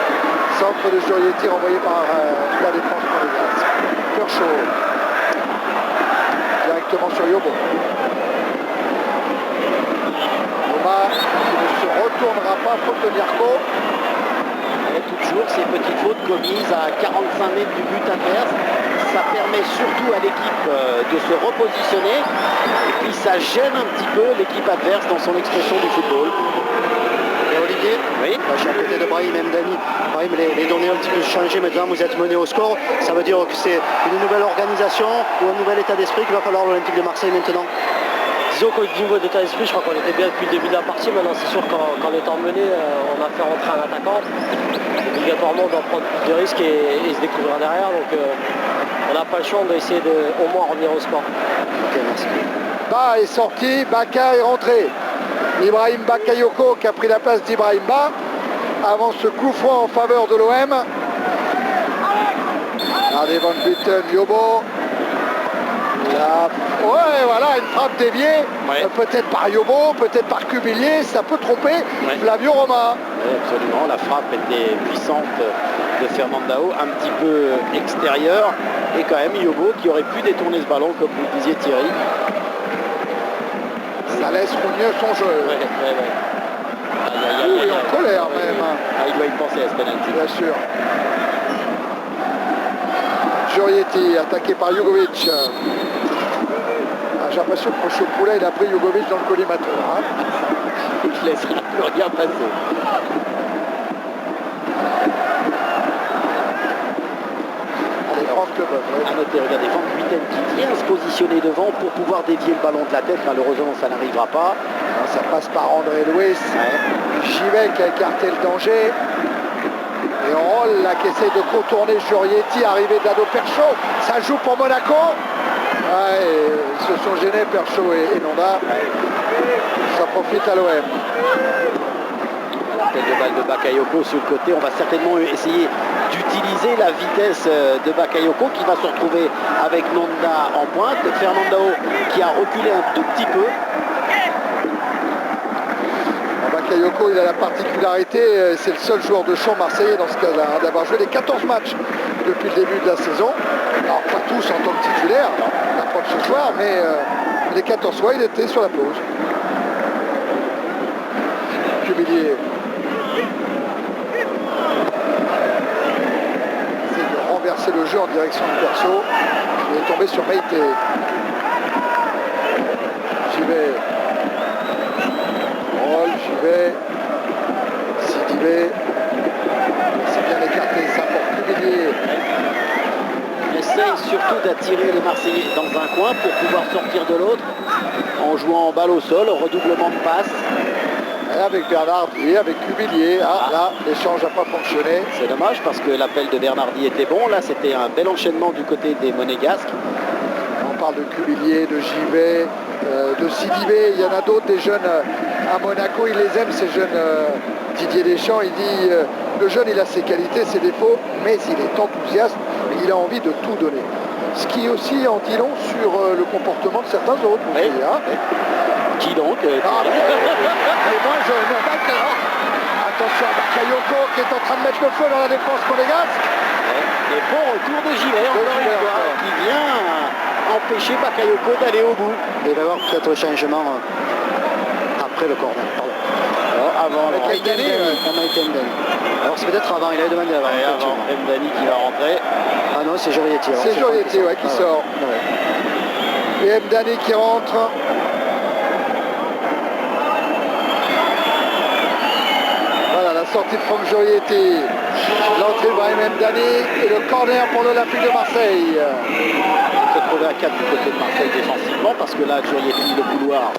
Centre de Giorietti renvoyé par la défense monégasque. Perchaud. Directement sur Yobo. Roma qui ne se retournera pas, faute de Mirko. Et toujours ces petites fautes commises à 45 mètres du but adverse. Ça permet surtout à l'équipe de se repositionner et puis ça gêne un petit peu l'équipe adverse dans son expression du football. Et Olivier, Oui. je suis à côté de Brahim Mdani. Brahim, les données ont un petit peu changé maintenant, vous êtes mené au score. Ça veut dire que c'est une nouvelle organisation ou un nouvel état d'esprit qu'il va falloir l'Olympique de Marseille maintenant. Disons qu'au niveau d'état d'esprit, je crois qu'on était bien depuis le début de la partie. Maintenant, c'est sûr qu'en étant mené, on a fait rentrer un attaquant. Obligatoirement, on doit prendre plus de risques et se découvrir derrière. Donc, on n'a pas le choix, on doit essayer de au moins revenir au score. Ok, merci. Ba est sorti, Baka est rentré. Ibrahim Bakayoko qui a pris la place d'Ibrahim Ba. Avant ce coup franc en faveur de l'OM. Regardez Van Buiten, Yobo. Là, ouais, voilà, une frappe déviée. Ouais. Peut-être par Yobo, peut-être par Cubillier, ça peut tromper Flavio Roma. Oui, absolument, la frappe était puissante de Fernandao, un petit peu extérieure. Et quand même Yobo qui aurait pu détourner ce ballon comme vous le disiez Thierry. Ça laisse mieux son jeu. Il est en colère même. Ah, il doit y penser à ce penalty. Bien sûr. Giorietti attaqué par Jugovic. J'ai l'impression que Mocho Poula il a pris Jugovic dans le collimateur. Hein. Il laissera plus rien passer. Allez, France Club. À noter, regardez, Van Buiten qui vient se positionner devant pour pouvoir dévier le ballon de la tête. Malheureusement, ça n'arrivera pas. Ça passe par André Louis. Givet qui a écarté le danger. Et Roll là qui essaye de contourner Giorietti, arrivé d'Ado Perchaud. Ça joue pour Monaco. Ouais, ils se sont gênés Perchaud et Nonda. Ça profite à l'OM. La tête de balle de Bakayoko sur le côté. On va certainement essayer d'utiliser la vitesse de Bakayoko qui va se retrouver avec Nonda en pointe. Fernandao qui a reculé un tout petit peu. Bakayoko, il a la particularité, c'est le seul joueur de champ marseillais dans ce cas-là, hein, d'avoir joué les 14 matchs depuis le début de la saison. Alors pas tous en tant que titulaire, la preuve ce soir, mais les 14 fois il était sur la pelouse. Cubillier. Il essaie de renverser le jeu en direction de Perso. Il est tombé sur Meïté. Givet. Roll, Givet. Sidibé. C'est bien écarté, ça pour Cubillier. Il essaye surtout d'attirer les Marseillais dans un coin pour pouvoir sortir de l'autre en jouant en balle au sol, redoublement de passe. Et avec Bernardi, avec Cubillier. Ah, là, l'échange n'a pas fonctionné. C'est dommage parce que l'appel de Bernardi était bon. Là, c'était un bel enchaînement du côté des Monégasques. On parle de Cubillier, de Givet, de Sidibé. Il y en a d'autres, des jeunes à Monaco. Il les aime, ces jeunes. Didier Deschamps, il dit le jeune, il a ses qualités, ses défauts, mais il est enthousiaste et il a envie de tout donner. Ce qui aussi en dit long sur le comportement de certains autres. Oui. Hein. Qui donc Ah, mais moi, attention à Bakayoko qui est en train de mettre le feu dans la défense monégasque. Et bon retour de Givet, encore une fois, qui vient empêcher Bakayoko d'aller au bout. Et il va y avoir peut-être le changement après le corner. Pardon. Avant, Avec Mdani, Alors c'est peut-être avant, il avait demandé avant. avant Mdani qui va rentrer. Ah non, c'est Giorietti. C'est Giorietti qui sort. Ouais. Et Mdani qui rentre. Voilà la sortie de Franck Jurietti. L'entrée de Brahim Mdani et le corner pour l'Olympique de Marseille. Il se trouvait à 4 du côté de Marseille défensivement parce que là, Jurietti, le couloir.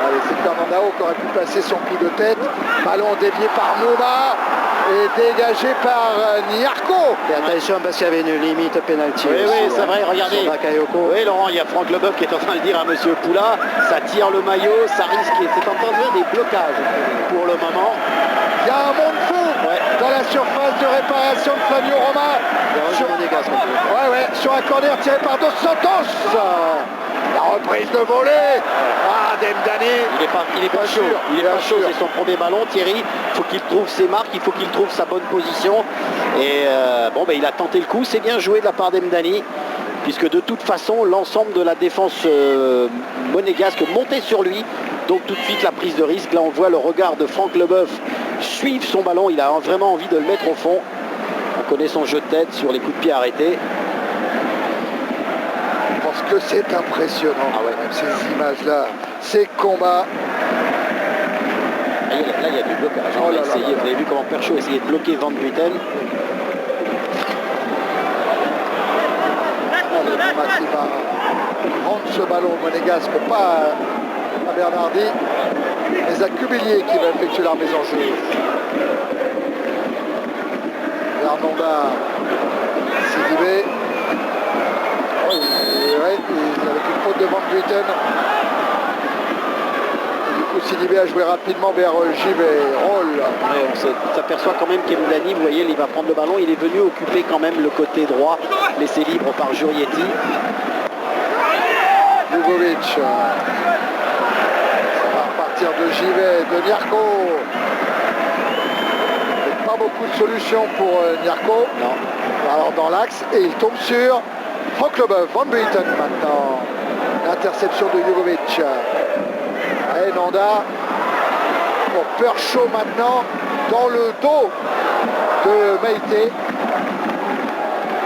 Allez, c'est Fernandao qui aurait pu passer son coup de tête. Ballon dévié par Nouma et dégagé par Niarco. Et attention parce qu'il y avait une limite pénalty. Oui, oui, c'est vrai, regardez. Bakayoko. Oui, Laurent, il y a Franck Leboeuf qui est en train de dire à Monsieur Poula, ça tire le maillot, ça risque, c'est en train de faire des blocages pour le moment. Il y a un monde fou dans la surface de réparation de Flavio Roma. Sur un corner tiré par Dos Santos. La reprise de volée. Ah, Demdani. Il est pas chaud. Il est pas chaud. C'est son premier ballon, Thierry. Il faut qu'il trouve ses marques, il faut qu'il trouve sa bonne position. Et il a tenté le coup. C'est bien joué de la part d'Emdani, puisque de toute façon, l'ensemble de la défense monégasque montait sur lui. Donc tout de suite, la prise de risque. Là, on voit le regard de Franck Leboeuf suivre son ballon. Il a vraiment envie de le mettre au fond. On connaît son jeu de tête sur les coups de pied arrêtés. Parce que c'est impressionnant, même ces images-là, ces combats. Là, il y a du blocage. Vous avez vu comment Perchaud a essayé de bloquer Van Buiten. Qui va rendre ce ballon monégasque, pas à Bernardi, mais à Cubillier qui va effectuer la remise en jeu. Fernanda, Sidibé. Avec une faute de Van Buiten. Et du coup, Sidibé a joué rapidement vers Givet. On s'aperçoit quand même qu'Emdani, vous voyez, il va prendre le ballon. Il est venu occuper quand même le côté droit, laissé libre par Jurietti. Jugovic. Ça va repartir de Givet, de Niarco. Pas beaucoup de solutions pour Niarco. Non. Alors dans l'axe, et il tombe sur Franck Leboeuf. Van Buiten maintenant. L'interception de Jugovic. Et Nanda pour Perchaud maintenant dans le dos de Meïté.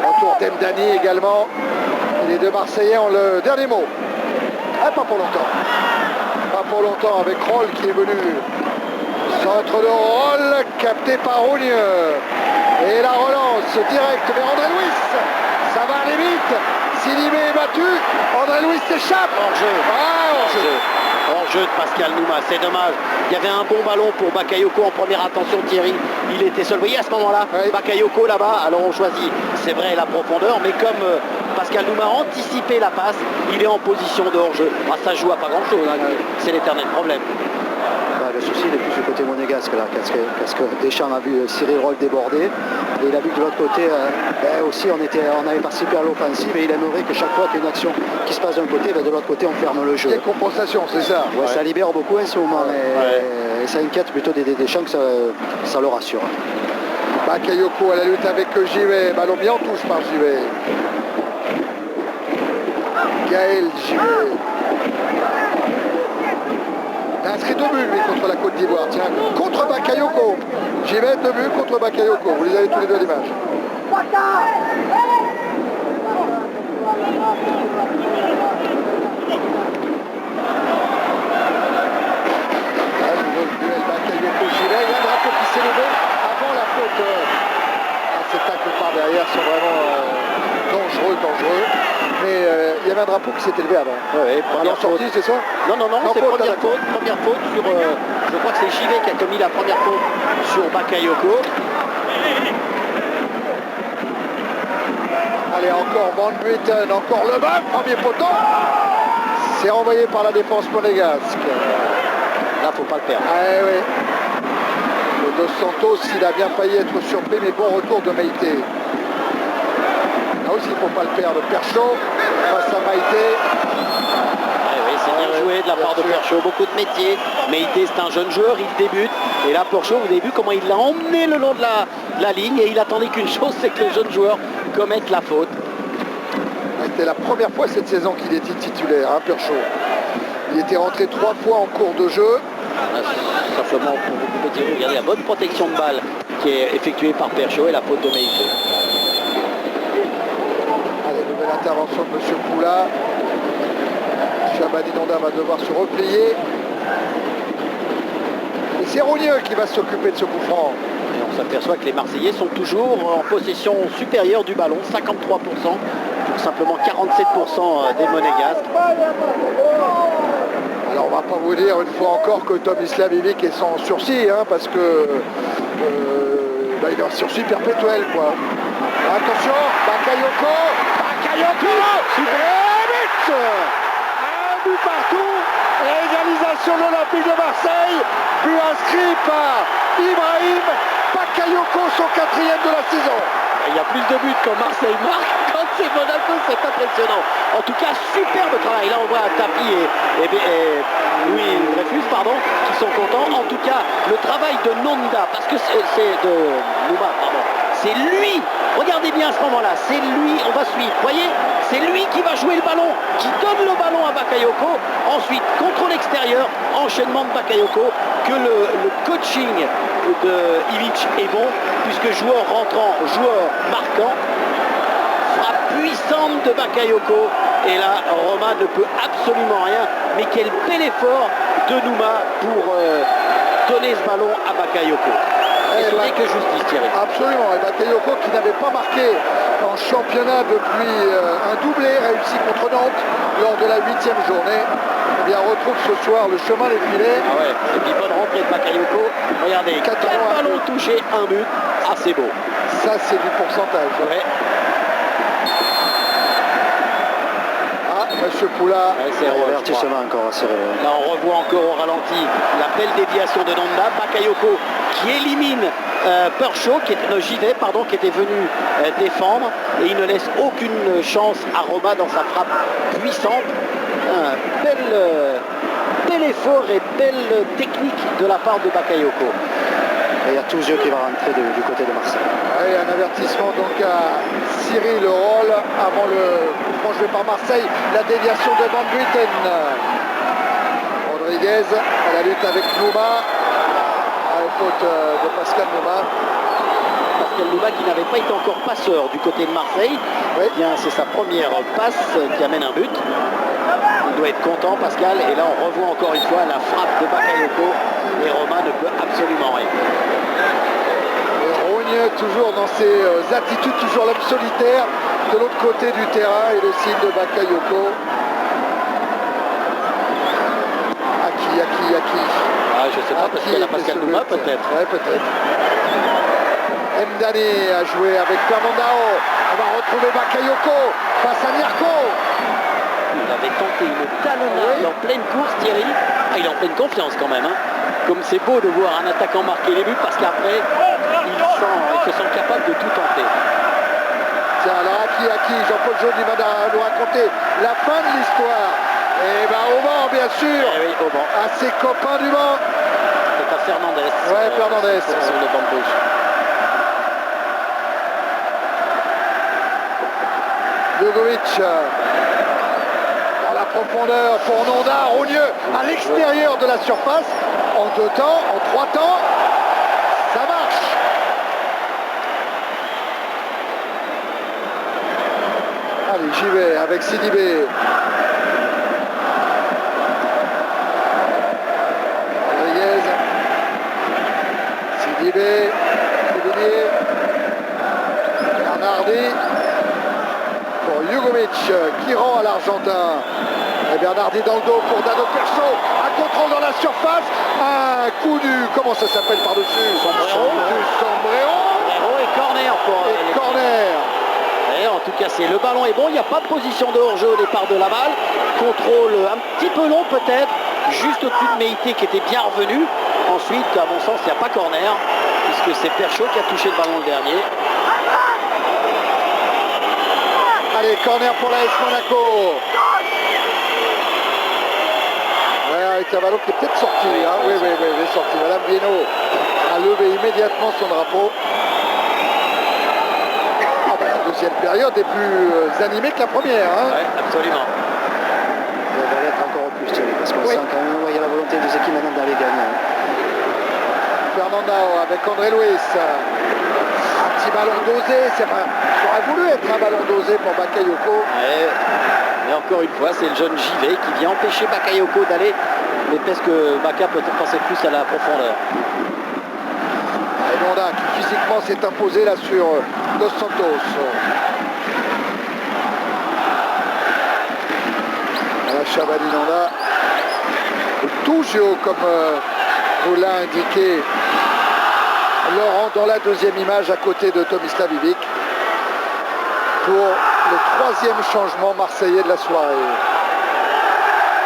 Retour d'Emdani également. Et les deux Marseillais ont le dernier mot. Ah, pas pour longtemps. Pas pour longtemps avec Roll qui est venu. Centre de Roll capté par Rougne. Et la relance directe vers André Louis. Ça va aller vite. Sidibé est battu. André Louis s'échappe. Hors-jeu de Pascal Nouma, c'est dommage. Il y avait un bon ballon pour Bakayoko en première intention, Thierry. Il était seul. Vous voyez à ce moment-là, Bakayoko là-bas, alors on choisit, c'est vrai, la profondeur, mais comme Pascal Nouma a anticipé la passe, il est en position de hors-jeu. Ça joue à pas grand-chose, c'est l'éternel problème. Le souci il est plus du côté monégasque là, parce que Deschamps a vu Cyril Roll déborder et il a vu que de l'autre côté aussi on avait participé à l'offensive et il aimerait que chaque fois qu'il y a une action qui se passe d'un côté, de l'autre côté on ferme le jeu. Il y a compensation, c'est ça. Ça libère beaucoup en ce moment et ça inquiète plutôt des Deschamps que ça le rassure. Bakayoko à la lutte avec Givet, ballon bien en touche par Givet. Gaël Givet. Il a inscrit 2 buts lui contre la Côte d'Ivoire, tiens, contre Bakayoko. Givet 2 buts contre Bakayoko, vous les avez tous les deux à l'image. Duel Bakayoko-Givet, il y a un drapeau qui s'est levé avant la faute. Ces tacles par derrière sont vraiment dangereux. Mais il y avait un drapeau qui s'était levé avant. Première sortie, c'est ça? Non, c'est première faute sur, je crois que c'est Givet qui a commis la première faute sur Bakayoko. Allez, encore Van Buiten, encore Leboeuf, premier poteau. C'est renvoyé par la défense monégasque. Là, faut pas le perdre. Oui. Le Dos Santos, il a bien failli être surpris, mais bon retour de Meïté. Là aussi, il ne faut pas le perdre. Perchaud face à Meïté. C'est bien joué de la part de Perchaud, beaucoup de métier. Meïté, c'est un jeune joueur, il débute. Et là, Perchaud, vous avez vu comment il l'a emmené le long de la ligne. Et il attendait qu'une chose, c'est que les jeunes joueurs commettent la faute. C'était la première fois cette saison qu'il était titulaire, Perchaud. Il était rentré 3 fois en cours de jeu. Simplement pour vous dire, regardez la bonne protection de balle qui est effectuée par Perchaud et la faute de Meïté. Allez, nouvelle l'intervention de M. Poula. Chabani Nonda va devoir se replier. Et c'est Rogneux qui va s'occuper de ce coup franc. Et on s'aperçoit que les Marseillais sont toujours en possession supérieure du ballon, 53%, pour simplement 47% des Monégasques. Alors on va pas vous dire une fois encore que Tomislav Ivic est sans sursis, hein, parce que il est en sursis perpétuel, quoi. Attention, Bakayoko, et but, un but partout, et égalisation de l'Olympique de Marseille, but inscrit par Ibrahim Bakayoko, son 4e de la saison. Il y a plus de buts quand Marseille marque, quand c'est Monaco, c'est impressionnant. En tout cas, superbe travail. Là, on voit Tapi et Louis Dreyfus, qui sont contents. En tout cas, le travail de Nonda, parce que c'est de Nouma, c'est lui. Regardez bien à ce moment-là, c'est lui, on va suivre. Vous voyez, c'est lui qui va jouer le ballon, qui donne le ballon à Bakayoko. Ensuite, contrôle extérieur, enchaînement de Bakayoko, que le coaching de Ivic est bon, puisque joueur rentrant, joueur marquant, frappe puissante de Bakayoko. Et là, Roma ne peut absolument rien. Mais quel bel effort de Nouma pour donner ce ballon à Bakayoko. Et ce n'est que justice, Thierry. Absolument. Et Bakayoko, qui n'avait pas marqué en championnat depuis un doublé réussi contre Nantes lors de la 8e journée, eh bien, retrouve ce soir le chemin des filets. Ah ouais. Et puis bonne rentrée de Bakayoko. Regardez, 4 ballons touchés, 1 but. Ah, c'est beau. Ça, c'est du pourcentage. Ouais. Monsieur Poula, c'est avertissement encore. Là, on revoit encore au ralenti la belle déviation de Nonda. Bakayoko qui élimine Perchaud, qui était venu défendre, et il ne laisse aucune chance à Roma dans sa frappe puissante. Un bel effort et belle technique de la part de Bakayoko. Et il y a tous yeux qui va rentrer du côté de Marseille. Oui, un avertissement donc à Cyril Roll avant le coup franc joué par Marseille. La déviation de Van Buiten. Rodriguez à la lutte avec Nouma. À la faute de Pascal Nouma. Pascal Nouma qui n'avait pas été encore passeur du côté de Marseille. Oui. Eh bien, c'est sa première passe qui amène un but. Il doit être content, Pascal. Et là, on revoit encore une fois la frappe de Bakayoko. Et Roma ne peut absolument rien. Rogne toujours dans ses attitudes, toujours l'homme solitaire de l'autre côté du terrain, et le signe de Bakayoko. Aki. Ah, je sais pas, parce qu'il y a Pascal Nouma peut-être. Ouais, peut-être. Mdani a joué avec Fernandao. On va retrouver Bakayoko face à Mirko. Il avait tenté une talonnade en pleine course, Thierry. Ah, il est en pleine confiance quand même. Hein. Comme c'est beau de voir un attaquant marquer les buts, parce qu'après, ils se sentent capables de tout tenter. Tiens, alors Aki, Jean-Paul Jauny va nous raconter la fin de l'histoire. Et bien au banc, bien sûr. Oui, au banc. À ses copains du banc. C'est à Fernandez. Ouais, Fernandez. Sur le banc gauche. Jugovic. Profondeur pour Nonda, Rogneux à l'extérieur de la surface, en 2 temps, en 3 temps, ça marche. Allez, j'y vais avec Sidibé. Rodriguez, Sidibé, Bernardi. Jugovic qui rend à l'Argentin. Et Bernardi dans le dos pour Dado Perchaud. Un contrôle dans la surface. Un coup du... Comment ça s'appelle par-dessus? Sombrero. Du sombrero. Et corner pour... corner. Et en tout cas, c'est le ballon est bon. Il n'y a pas de position de hors-jeu au départ de Laval. Contrôle un petit peu long peut-être. Juste au-dessus de Meïté qui était bien revenu. Ensuite, à mon sens, il n'y a pas corner. Puisque c'est Perchaud qui a touché le ballon le dernier. Allez, corner pour l'AS Monaco. Ouais, avec un ballon qui est peut-être sorti. Hein. Oui, sorti. Madame Guénaud a levé immédiatement son drapeau. Ah ben, la deuxième période est plus animée que la première. Hein. Oui, absolument. Il va l'être encore plus, parce qu'on sent quand même qu'il y a la volonté des équipes maintenant d'aller gagner. Fernandao avec André Luis. Un petit ballon dosé, c'est pas aurait voulu être un ballon dosé pour Bakayoko. Ouais. Et encore une fois, c'est le jeune JV qui vient empêcher Bakayoko d'aller. Mais parce que Baka peut penser plus à la profondeur. Et Nonda qui physiquement s'est imposé là sur Dos Santos. Voilà Chabani Nonda. Toujours comme vous l'a indiqué Laurent dans la deuxième image à côté de Tomislav Ivic pour le troisième changement marseillais de la soirée.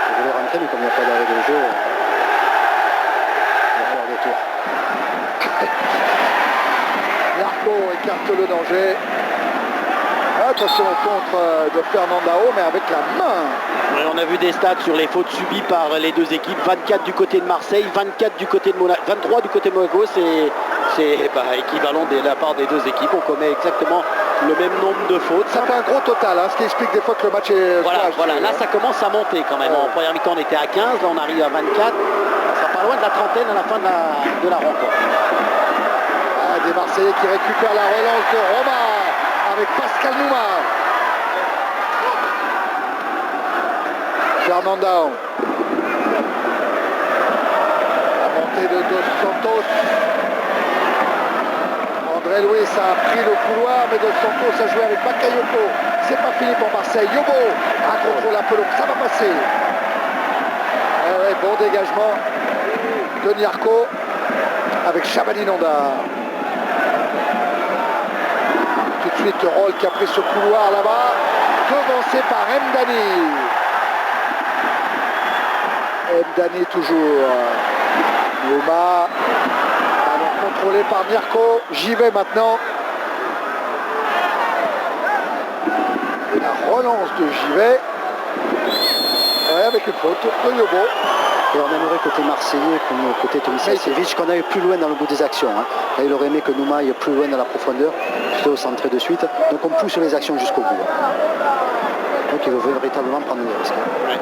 Il voulait rentrer, mais comme il n'y a pas d'arrêt de jeu, il va faire des tours. Narco écarte le danger. Attention au contre de Fernandao, mais avec la main. Ouais, on a vu des stats sur les fautes subies par les deux équipes. 24 du côté de Marseille, 24 du côté de Monaco, 23 du côté de Monaco. C'est équivalent de la part des deux équipes. On commet exactement le même nombre de fautes. Ça fait un gros total, hein, ce qui explique des fois que le match est... Voilà, là ça commence à monter quand même. En première mi-temps on était à 15, là on arrive à 24. Ça sera pas loin de la trentaine à la fin de la rencontre. Des Marseillais qui récupèrent la relance de Roma avec Pascal Nouma. Fernandao. La montée de Dos Santos. André Luis a pris le couloir, mais Dos Santos a joué avec Bakayoko. C'est pas fini pour Marseille. Yobo a contrôle un peu long, ça va passer. Ouais, bon dégagement de Niarco avec Chabani Nonda. Tout de suite Roll qui a pris ce couloir là-bas, devancé par Mdani. Mdani toujours. Nouma, alors contrôlé par Mirko. J'y vais maintenant. Et la relance de Givet. Ouais, avec une faute de Yobo. Et on aimerait côté marseillais, comme côté Tomislav qu'on aille plus loin dans le bout des actions. Hein. Là, il aurait aimé que Nouma aille plus loin dans la profondeur, plutôt centré de suite. Donc on pousse les actions jusqu'au bout. Donc il veut véritablement prendre des risques. Ouais.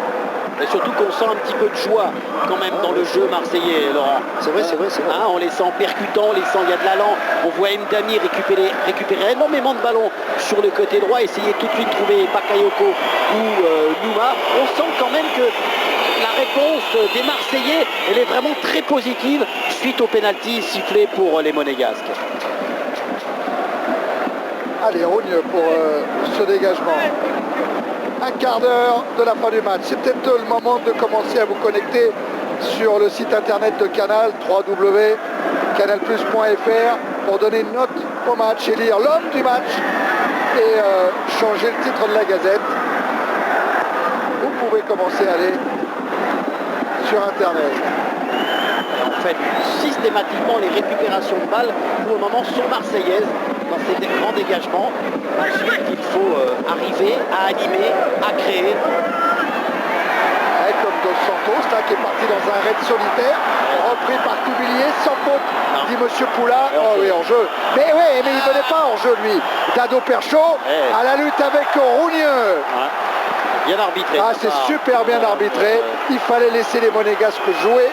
Et surtout qu'on sent un petit peu de joie quand même dans le jeu marseillais, Laurent. C'est vrai, c'est vrai. Hein, on les sent percutants, on les sent, il y a de l'allant. On voit Mdami récupérer énormément de ballons sur le côté droit, essayer tout de suite de trouver Bakayoko ou Nouma. On sent quand même que la réponse des Marseillais, elle est vraiment très positive suite au pénalty sifflé pour les Monégasques. Allez, Rougne pour ce dégagement. Un quart d'heure de la fin du match. C'est peut-être le moment de commencer à vous connecter sur le site internet de Canal, www.canalplus.fr, pour donner une note au match et lire l'homme du match et changer le titre de la Gazette. Vous pouvez commencer à aller sur internet. En fait, systématiquement, les récupérations de balles, pour le moment, sont marseillaises dans ces grands dégagements. Ensuite, il faut arriver à animer, à créer. Ouais, comme Dos Santos, là, qui est parti dans un raid solitaire, repris par Toubilier, sans faute, dit Monsieur Poula. Oh oui, en jeu. Mais oui, mais il venait pas en jeu, lui. Dado Perchaud, à la lutte avec Rougneux. Ouais. Bien arbitré. Ah, c'est super bien arbitré. Il fallait laisser les Monégasques jouer.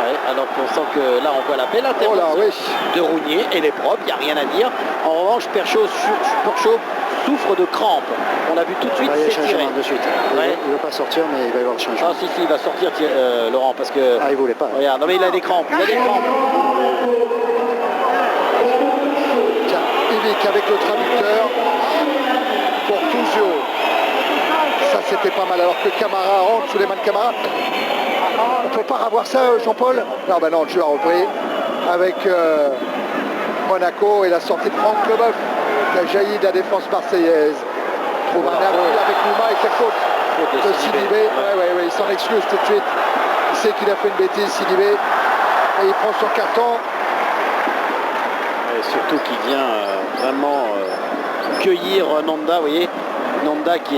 Ouais, alors qu'on sent que là, on voit la belle intervention de Rougnier. Elle est propre, il n'y a rien à dire. En revanche, Perchaud souffre de crampes. On l'a vu tout de suite s'étirer. De suite. Ouais. Il ne veut pas sortir, mais il va y avoir le changement. Ah si, il va sortir, Laurent, parce que... Ah, il voulait pas. Regarde, non mais il a des crampes, Tiens, Ivic avec le traducteur pour Tuzio. Ça, c'était pas mal, alors que Camara rentre sous les mains de Camara. On ne peut pas avoir ça, Jean-Paul? Non, ben non, le jeu a repris avec Monaco et la sortie de Franck Leboeuf qui a jailli de la défense marseillaise. Trouve un arbitre avec Nouma et sa faute de Sidibé. Ouais, il s'en excuse tout de suite. Il sait qu'il a fait une bêtise, Sidibé. Et il prend son carton. Et surtout qu'il vient vraiment cueillir Nanda, vous voyez. Nouma, qui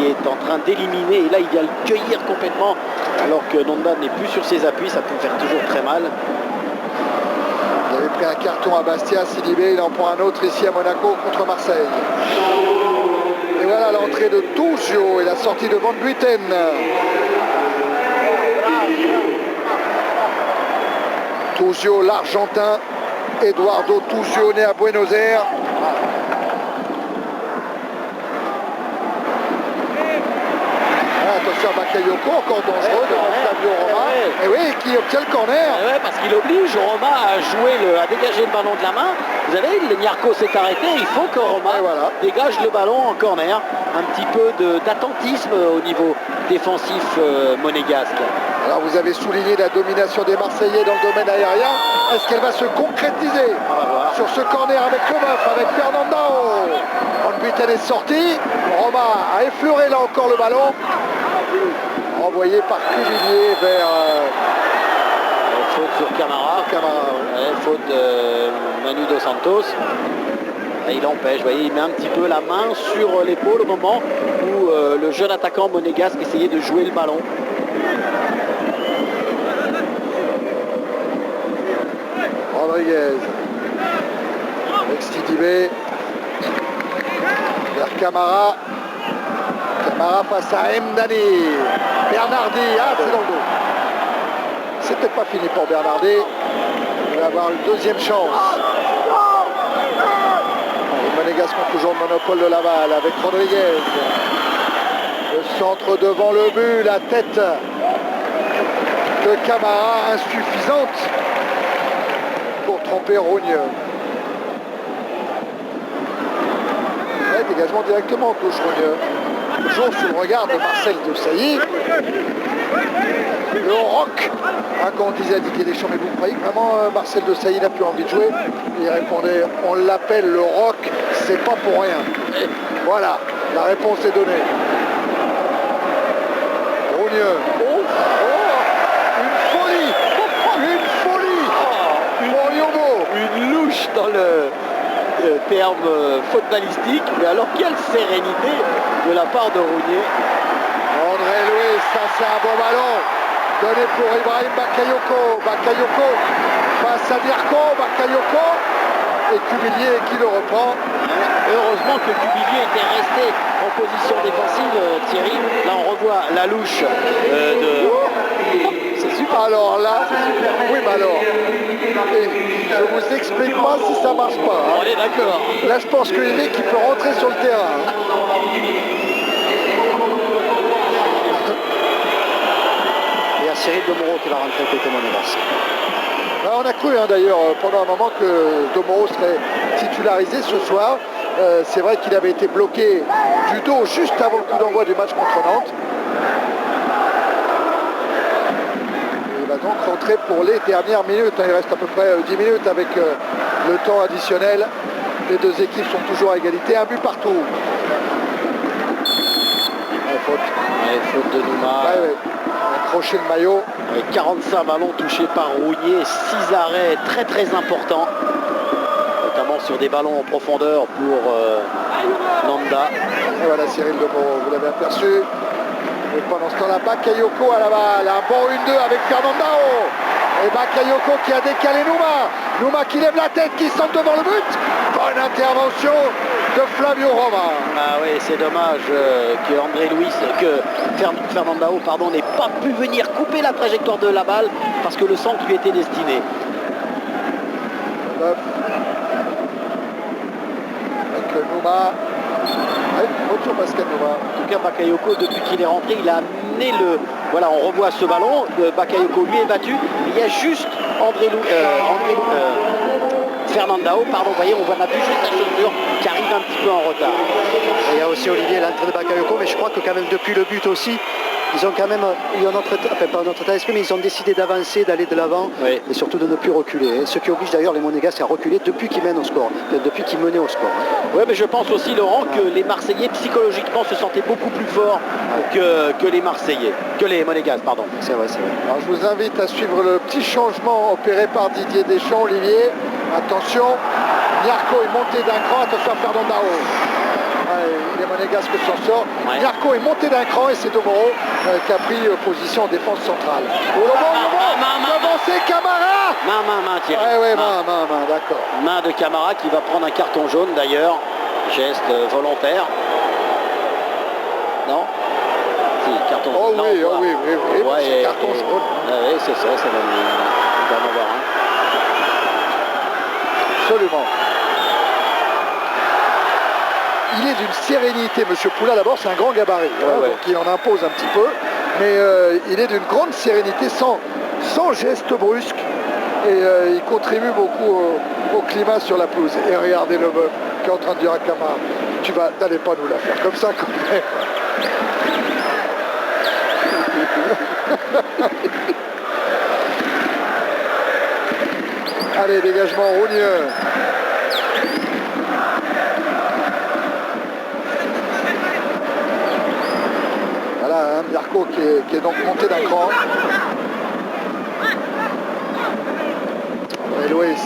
est en train d'éliminer, et là il vient le cueillir complètement, alors que Nanda n'est plus sur ses appuis, ça peut faire toujours très mal. Il avait pris un carton à Bastia, Sidibé, il en prend un autre ici à Monaco contre Marseille. Et voilà l'entrée de Tuzio et la sortie de Van Buiten. Tuzio, l'Argentin, Eduardo Tuzio, né à Buenos Aires, défenseur Bakayoko, encore dangereux devant Flavio Roma. Et oui, qui obtient le corner. Ouais, parce qu'il oblige Roma à dégager le ballon de la main. Vous savez, le Nyarko s'est arrêté, il faut que Roma dégage le ballon en corner. Un petit peu d'attentisme au niveau défensif monégasque. Alors vous avez souligné la domination des Marseillais dans le domaine aérien. Est-ce qu'elle va se concrétiser sur ce corner avec Leboeuf, avec Fernandao? Van est sorti. Roma a effleuré là encore le ballon. Envoyé par Cuvillier vers... faute sur Camara. Faute de Manu Dos Santos. Et il empêche, vous voyez, il met un petit peu la main sur l'épaule au moment où le jeune attaquant monégasque essayait de jouer le ballon. Rodriguez avec Sidibé vers Camara. Camara face à Mdani. Bernardi, c'est dans le dos. C'est peut-être pas fini pour Bernardi. Il va avoir une deuxième chance. Les Monégasques ont toujours le monopole de la balle avec Rodriguez. Le centre devant le but, la tête de Camara insuffisante pour tromper Rougneux. Dégagement directement touche Rougneux. Toujours sous le regard de Marcel Desailly. Le rock, quand on disait à Didier Deschamps, mais vous croyez que vraiment Marcel Desailly n'a plus envie de jouer? Il répondait, on l'appelle le rock, c'est pas pour rien. Et voilà, la réponse est donnée. Rougneux. Une folie. Pour Yobo. Une louche dans le terme faute balistique, mais alors quelle sérénité de la part de Rougneux. André Louis, ça c'est un bon ballon donné pour Ibrahim Bakayoko. Bakayoko face à Nyarko. Bakayoko et Cuvillier qui le reprend. Heureusement que Cuvillier était resté en position défensive, Thierry. Là on revoit la louche C'est super. Alors là, oui mais alors, je vous explique pas si ça marche pas. On est d'accord. Là je pense que Eric il peut rentrer sur le terrain. Il y a Cyril Domoro qui va rentrer côté monégasque. On a cru d'ailleurs pendant un moment que Domoro serait titularisé ce soir. C'est vrai qu'il avait été bloqué du dos juste avant le coup d'envoi du match contre Nantes. Il va donc rentrer pour les dernières minutes. Il reste à peu près 10 minutes avec le temps additionnel. Les deux équipes sont toujours à égalité. Un but partout. Faute de Nouma. Accrocher le maillot. Avec 45 ballons touchés par Rougneux, 6 arrêts très importants, notamment sur des ballons en profondeur pour Nanda. Et voilà Cyril Domoro, vous l'avez aperçu. Et pendant ce temps-là, Bakayoko à la balle, un bon 1-2 avec Fernandao. Et Bakayoko qui a décalé Nouma. Nouma qui lève la tête, qui centre devant le but. Bonne intervention de Flavio Roma. Ah oui, c'est dommage que Fernandao n'ait pas pu venir couper la trajectoire de la balle parce que le centre lui était destiné. Avec Nouma. Retour Pascal Nouma. En tout cas, Bakayoko, depuis qu'il est rentré, il a amené le... Voilà, on revoit ce ballon. Bakayoko lui est battu. Il y a juste Fernandao, pardon, vous voyez, on voit ma vue juste la chaussure qui arrive un petit peu en retard. Et il y a aussi Olivier, l'entrée de Bakayoko, mais je crois que quand même depuis le but aussi, ils ont quand même, pas notre état d'esprit, mais ils ont décidé d'avancer, d'aller de l'avant, oui. Et surtout de ne plus reculer. Ce qui oblige d'ailleurs les Monégasques à reculer depuis qu'ils mènent au score, depuis qu'ils menaient au score. Oui, mais je pense aussi, Laurent, que les Marseillais psychologiquement se sentaient beaucoup plus forts que les Marseillais, que les Monégasques, pardon. C'est vrai. Alors, je vous invite à suivre le petit changement opéré par Didier Deschamps, Olivier. Attention, Nyarko est monté d'un cran, attention à Fernandao. Les Monégasques s'en sortent. Ouais. Nyarko est monté d'un cran et c'est Domoro qui a pris position en défense centrale. Devant c'est Camara. Main, Thierry. Main, d'accord. Main de Camara qui va prendre un carton jaune d'ailleurs. Geste volontaire. Non? Si, carton jaune. Oh oui, c'est carton jaune. Oui, c'est ça va en avoir un. Absolument. il est d'une sérénité, Monsieur Poula. D'abord, c'est un grand gabarit, hein, ouais. donc il en impose un petit peu, mais il est d'une grande sérénité, sans geste brusque, et il contribue beaucoup au climat sur la pelouse. Et regardez le bœuf qui est en train de dire à Camara, tu n'allais pas nous la faire comme ça quand même. Allez, dégagement Rougneux. Voilà, hein, Mirko qui est donc monté d'un cran. Et Louis.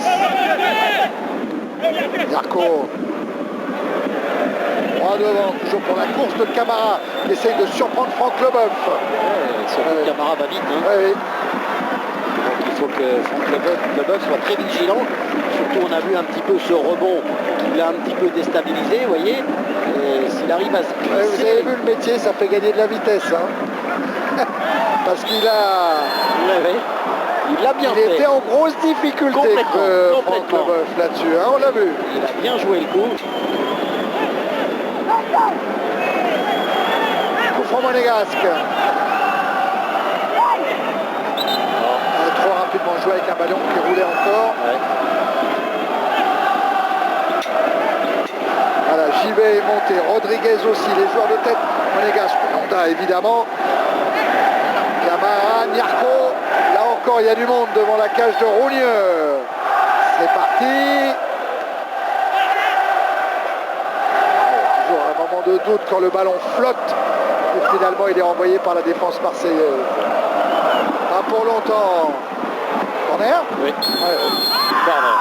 Mirko. Droit devant, toujours pour la course de Camara, qui essaye de surprendre Franck Leboeuf. Surtout Camara va vite. Hein. Ouais, oui. Donc il faut que Franck Leboeuf soit très vigilant. Surtout on a vu un petit peu ce rebond qui l'a un petit peu déstabilisé, vous voyez. Et s'il arrive à se glisser... Ouais, vous avez vu le métier, ça fait gagner de la vitesse. Hein. Parce qu'il a... Ouais. Il l'a bien Il fait. était en grosse difficulté, Franck Leboeuf, là-dessus. Hein, on l'a vu. Il a bien joué le coup. Coup franc monégasque. Trop rapidement joué avec un ballon qui roulait encore. Ouais. Voilà, JB est monté, Rodriguez aussi, les joueurs de tête monégasque, Honda évidemment. Camara, Nyarko, là encore il y a du monde devant la cage de Rougneux. C'est parti. Toujours un moment de doute quand le ballon flotte et finalement il est renvoyé par la défense marseillaise. Pas pour longtemps. Corner. Oui. Ouais. Corner.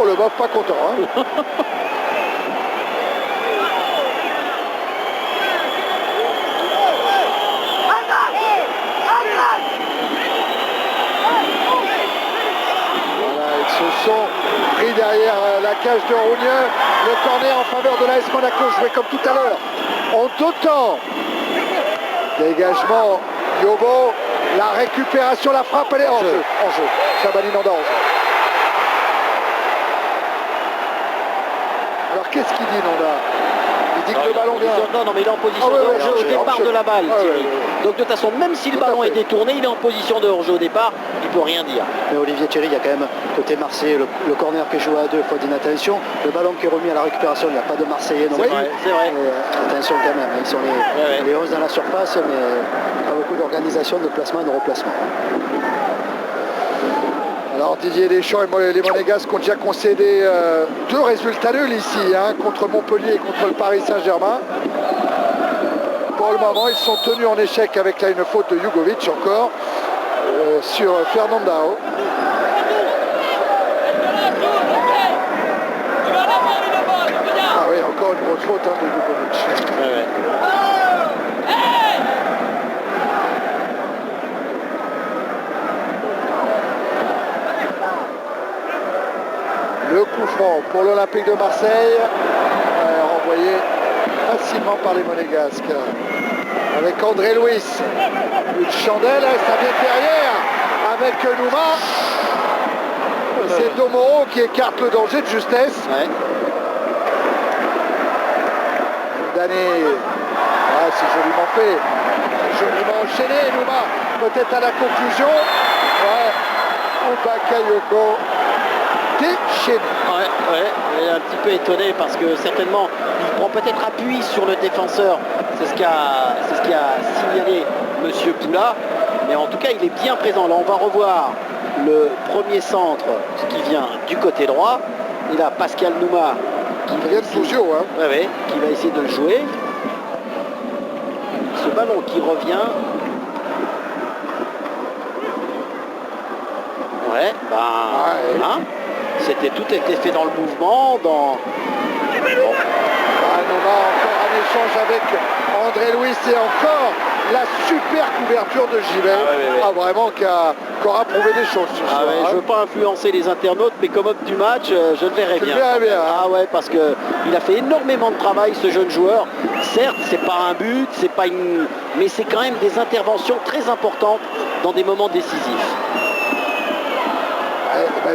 Oh, le bof pas content. Hein. Voilà, ils se sont pris derrière la cage de Rougneux. Le corner en faveur de l'AS Monaco, joué comme tout à l'heure. En tout temps. Dégagement, Yobo. La récupération, la frappe, elle est en jeu. En jeu. Chabani Nanda en jeu. Alors qu'est-ce qu'il dit, Nanda? Il dit que le ballon vient. Non, mais il est en position de hors-jeu au départ de la balle. Donc de toute façon, même si le ballon est détourné, il est en position de hors-jeu au départ, il ne peut rien dire. Mais Olivier Thierry, il y a quand même côté Marseillais, le corner qui est joué à deux, il faut d'inattention. Le ballon qui est remis à la récupération, il n'y a pas de Marseillais non plus. C'est vrai. Attention quand même, ils sont les 11 dans la surface, mais pas beaucoup d'organisation, de placement et de replacement. Alors Didier Deschamps et les Monégasques ont déjà concédé deux résultats nuls ici, hein, contre Montpellier et contre le Paris Saint-Germain. Pour le moment, ils sont tenus en échec avec là une faute de Jugovic encore sur Fernandao. Ah oui, encore une grosse faute hein, de Jugovic. Le coup franc pour l'Olympique de Marseille, renvoyé facilement par les Monégasques. Avec André Luis, une chandelle, ça vient derrière avec Nouma. C'est Domoro qui écarte le danger de justesse. Ouais. Dané, c'est joliment fait, joliment enchaîné, Nouma, peut-être à la conclusion. Ouais, Bakayoko. Déchaîné. Ouais, il est un petit peu étonné parce que certainement il prend peut-être appui sur le défenseur. C'est ce qu'a signalé Monsieur Poula. Mais en tout cas, il est bien présent. Là, on va revoir le premier centre qui vient du côté droit. Et là, Pascal Nouma qui va essayer de le jouer. Ce ballon qui revient. Ouais, hein, tout était fait dans le mouvement, Nouma encore un échange avec André Luis et encore la super couverture de Givet. Vraiment qui aura prouvé des choses ce soir. Je ne veux pas influencer les internautes, mais comme homme du match, je le verrai bien. Ah ouais, parce qu'il a fait énormément de travail ce jeune joueur. Certes, c'est pas un but, mais c'est quand même des interventions très importantes dans des moments décisifs.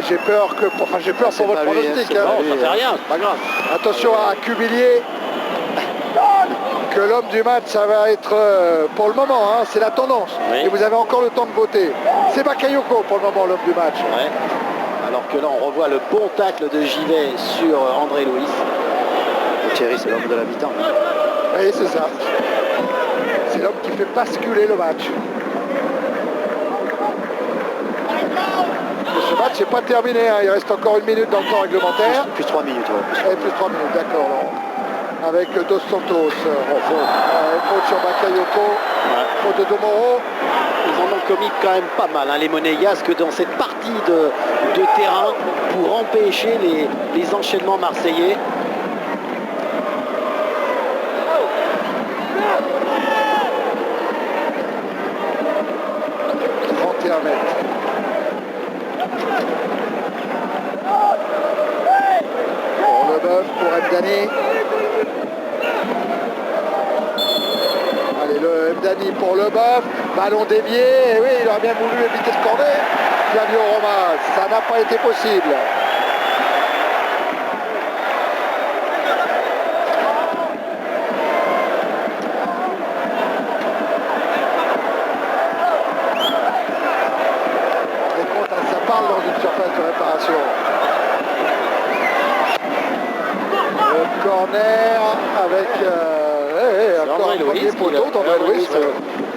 J'ai peur que, enfin j'ai peur pour votre pronostic. Non, ça fait rien, c'est pas grave. Attention à Cubillier. Que l'homme du match, ça va être pour le moment, hein, c'est la tendance. Oui. Et vous avez encore le temps de voter. C'est Bakayoko pour le moment, l'homme du match. Ouais. Alors que là, on revoit le bon tacle de Givet sur André Louis. Thierry, c'est l'homme de la mi-temps. Oui, c'est ça. C'est l'homme qui fait basculer le match. Ce match n'est pas terminé, hein. Il reste encore 1 minute dans le temps réglementaire. Plus 3 minutes, ouais. Et plus 3 minutes, d'accord. Avec Dos Santos. Faute sur Bakayoko. Faute de Domoro. Ils en ont commis quand même pas mal, hein, les Monégasques, dans cette partie de terrain pour empêcher les enchaînements marseillais. Pour Leboeuf, pour Mdani. Allez, le Mdani pour Leboeuf. Ballon dévié. Et oui, il aurait bien voulu éviter ce corner. Flavio Roma, ça n'a pas été possible. Dans une surface de réparation. Le corner avec encore un premier poteau d'André Louis.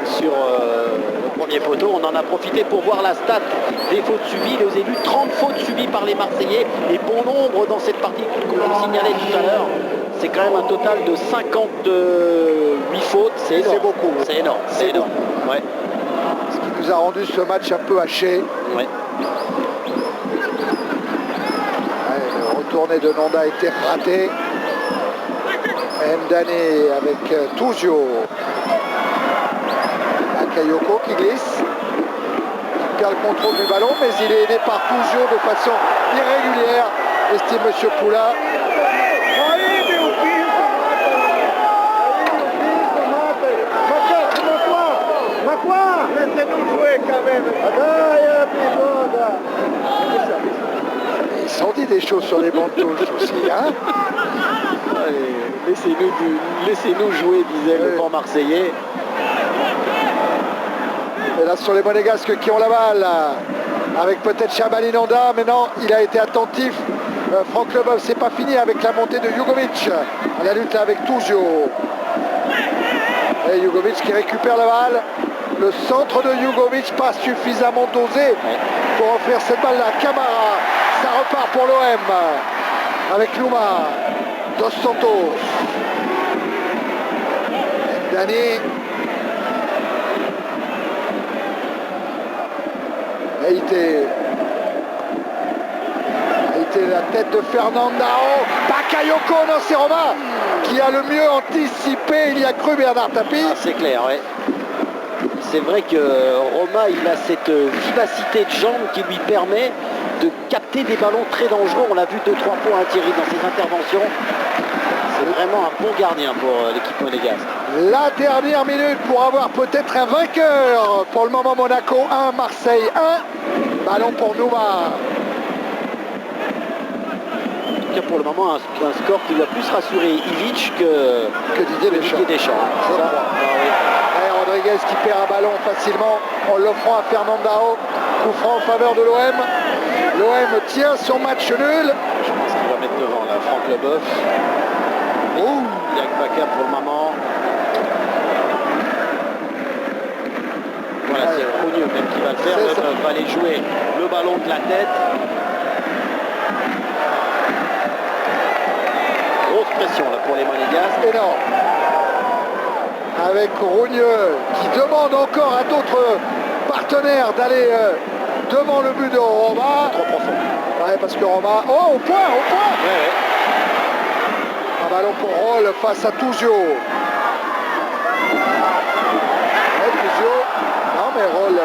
Sur le premier poteau, on en a profité pour voir la stat des fautes subies. Vous avez vu 30 fautes subies par les Marseillais et bon nombre dans cette partie qu'on vous signalait tout à l'heure. C'est quand même un total de 58 fautes. C'est énorme. C'est beaucoup. C'est énorme. C'est énorme. Ouais. Ce qui nous a rendu ce match un peu haché. Ouais. Le retourné de Nonda a été raté. Mdani avec Tuzio. Bakayoko qui glisse. Il perd le contrôle du ballon, mais il est aidé par Tuzio de façon irrégulière, estime M. Poula. Ils sont dit des choses sur les bancs de touche aussi, hein. Laissez-nous jouer, disait le banc marseillais. Et là, ce sont les Monégasques qui ont la balle, avec peut-être Chabani Nonda, mais non, il a été attentif. Franck Leboeuf, c'est pas fini avec la montée de Jugovic. À la lutte avec Tuzio. Et Jugovic qui récupère la balle. Le centre de Jugovic pas suffisamment dosé pour offrir cette balle à Camara. Ça repart pour l'OM avec Luma, Dos Santos, Dani. Haïté, la tête de Fernandao. Bakayoko, non, c'est Roma qui a le mieux anticipé. Il y a cru Bernard Tapie. Ah, c'est clair, ouais. C'est vrai que Roma, il a cette vivacité de jambe qui lui permet de capter des ballons très dangereux. On l'a vu 2-3 fois, hein, Thierry, dans ses interventions. C'est vraiment un bon gardien pour l'équipe monégasque. La dernière minute pour avoir peut-être un vainqueur. Pour le moment, Monaco 1, Marseille 1. Ballon pour Nouma. En tout cas, pour le moment, un score qui doit plus rassurer Illich que Didier Deschamps. Rodriguez qui perd un ballon facilement en l'offrant à Fernandao. Coup franc en faveur de l'OM. L'OM tient son match nul. Je pense qu'il va mettre devant là, Franck Leboeuf. Yann Baka pour le moment. Voilà, c'est Rounieux même qui va le faire. Leboeuf va aller jouer le ballon de la tête. Grosse pression là pour les Monégasques. Énorme. Avec Rounieux qui demande encore à d'autres partenaires d'aller devant le but de Roma. Trop profond. Ouais, parce que Roma... Oh, au point. Ouais. Un ballon pour Roll face à Tuzio. Tuzio. Non, mais Roll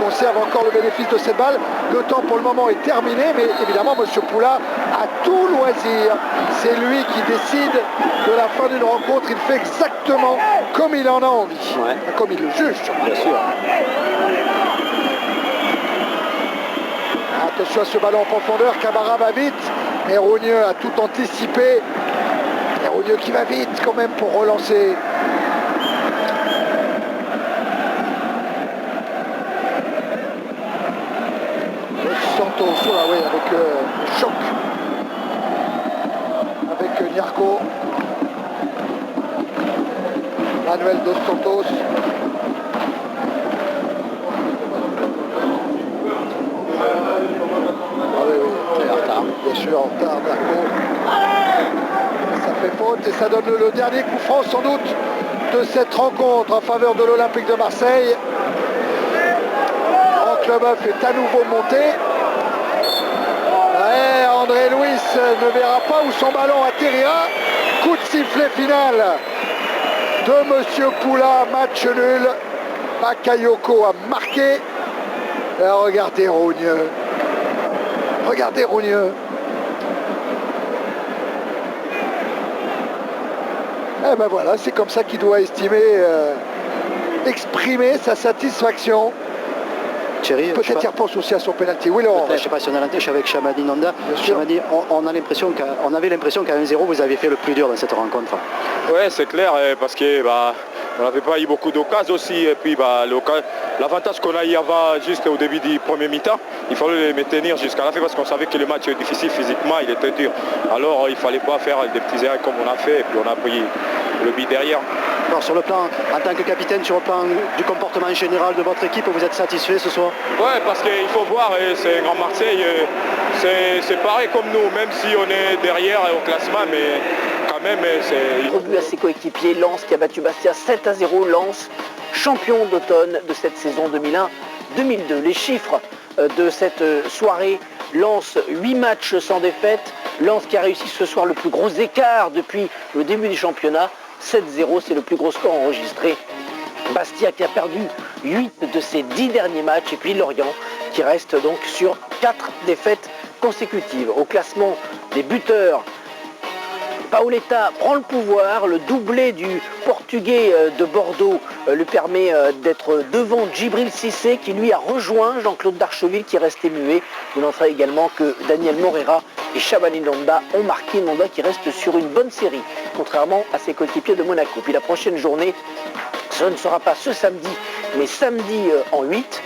conserve encore le bénéfice de cette balle. Le temps pour le moment est terminé, mais évidemment, M. Poula a tout loisir. C'est lui qui décide de la fin d'une rencontre. Il fait exactement comme il en a envie. Ouais. Comme il le juge, bien sûr. Attention à ce ballon en profondeur, Camara va vite, mais Rogneux a tout anticipé. Et Rogneux qui va vite quand même pour relancer. Santos, ah oui, avec le choc. Avec Nyarko. Manuel Dos Santos. Ah oui, oui, en retard. Bien sûr, en retard, Nyarko. Ça fait faute et ça donne le dernier coup franc sans doute de cette rencontre en faveur de l'Olympique de Marseille. Franck Leboeuf est à nouveau monté. Ouais, André Luis ne verra pas où son ballon atterrira. Coup de sifflet final de Monsieur Poula, match nul. Bakayoko a marqué. Et regardez Rogneux. Regardez Rogneux. Eh ben voilà, c'est comme ça qu'il doit estimer, exprimer sa satisfaction. Thierry, peut-être il repense aussi à son pénalty. Oui, Laurent. Je ne sais pas si on a l'antenne, je suis avec Chamadi Nanda. Chamadi, on avait l'impression qu'à 1-0, vous avez fait le plus dur dans cette rencontre. Oui, c'est clair, parce que on n'avait pas eu beaucoup d'occasions aussi. Et puis l'avantage qu'on a eu avant, juste au début du premier mi-temps, il fallait les maintenir jusqu'à la fin parce qu'on savait que le match est difficile physiquement, il était dur. Alors il ne fallait pas faire des petits erreurs comme on a fait et puis on a pris le but derrière. Alors, sur le plan, en tant que capitaine, sur le plan du comportement général de votre équipe, vous êtes satisfait ce soir? Oui, parce qu'il faut voir, c'est Grand Marseille, c'est pareil comme nous, même si on est derrière au classement, mais quand même c'est... Revu à ses coéquipiers, Lens qui a battu Bastia 7-0, Lens champion d'automne de cette saison 2001-2002. Les chiffres de cette soirée, Lens 8 matchs sans défaite, Lens qui a réussi ce soir le plus gros écart depuis le début du championnat, 7-0, c'est le plus gros score enregistré. Bastia qui a perdu 8 de ses 10 derniers matchs et puis Lorient qui reste donc sur 4 défaites consécutives. Au classement des buteurs, Paoletta prend le pouvoir, le doublé du Portugais de Bordeaux lui permet d'être devant Djibril Cissé qui lui a rejoint Jean-Claude Darcheville qui est resté muet. Vous noterez également que Daniel Morera et Shabani Nonda ont marqué, Nonda qui reste sur une bonne série, contrairement à ses coéquipiers de Monaco. Puis la prochaine journée, ce ne sera pas ce samedi, mais samedi en 8.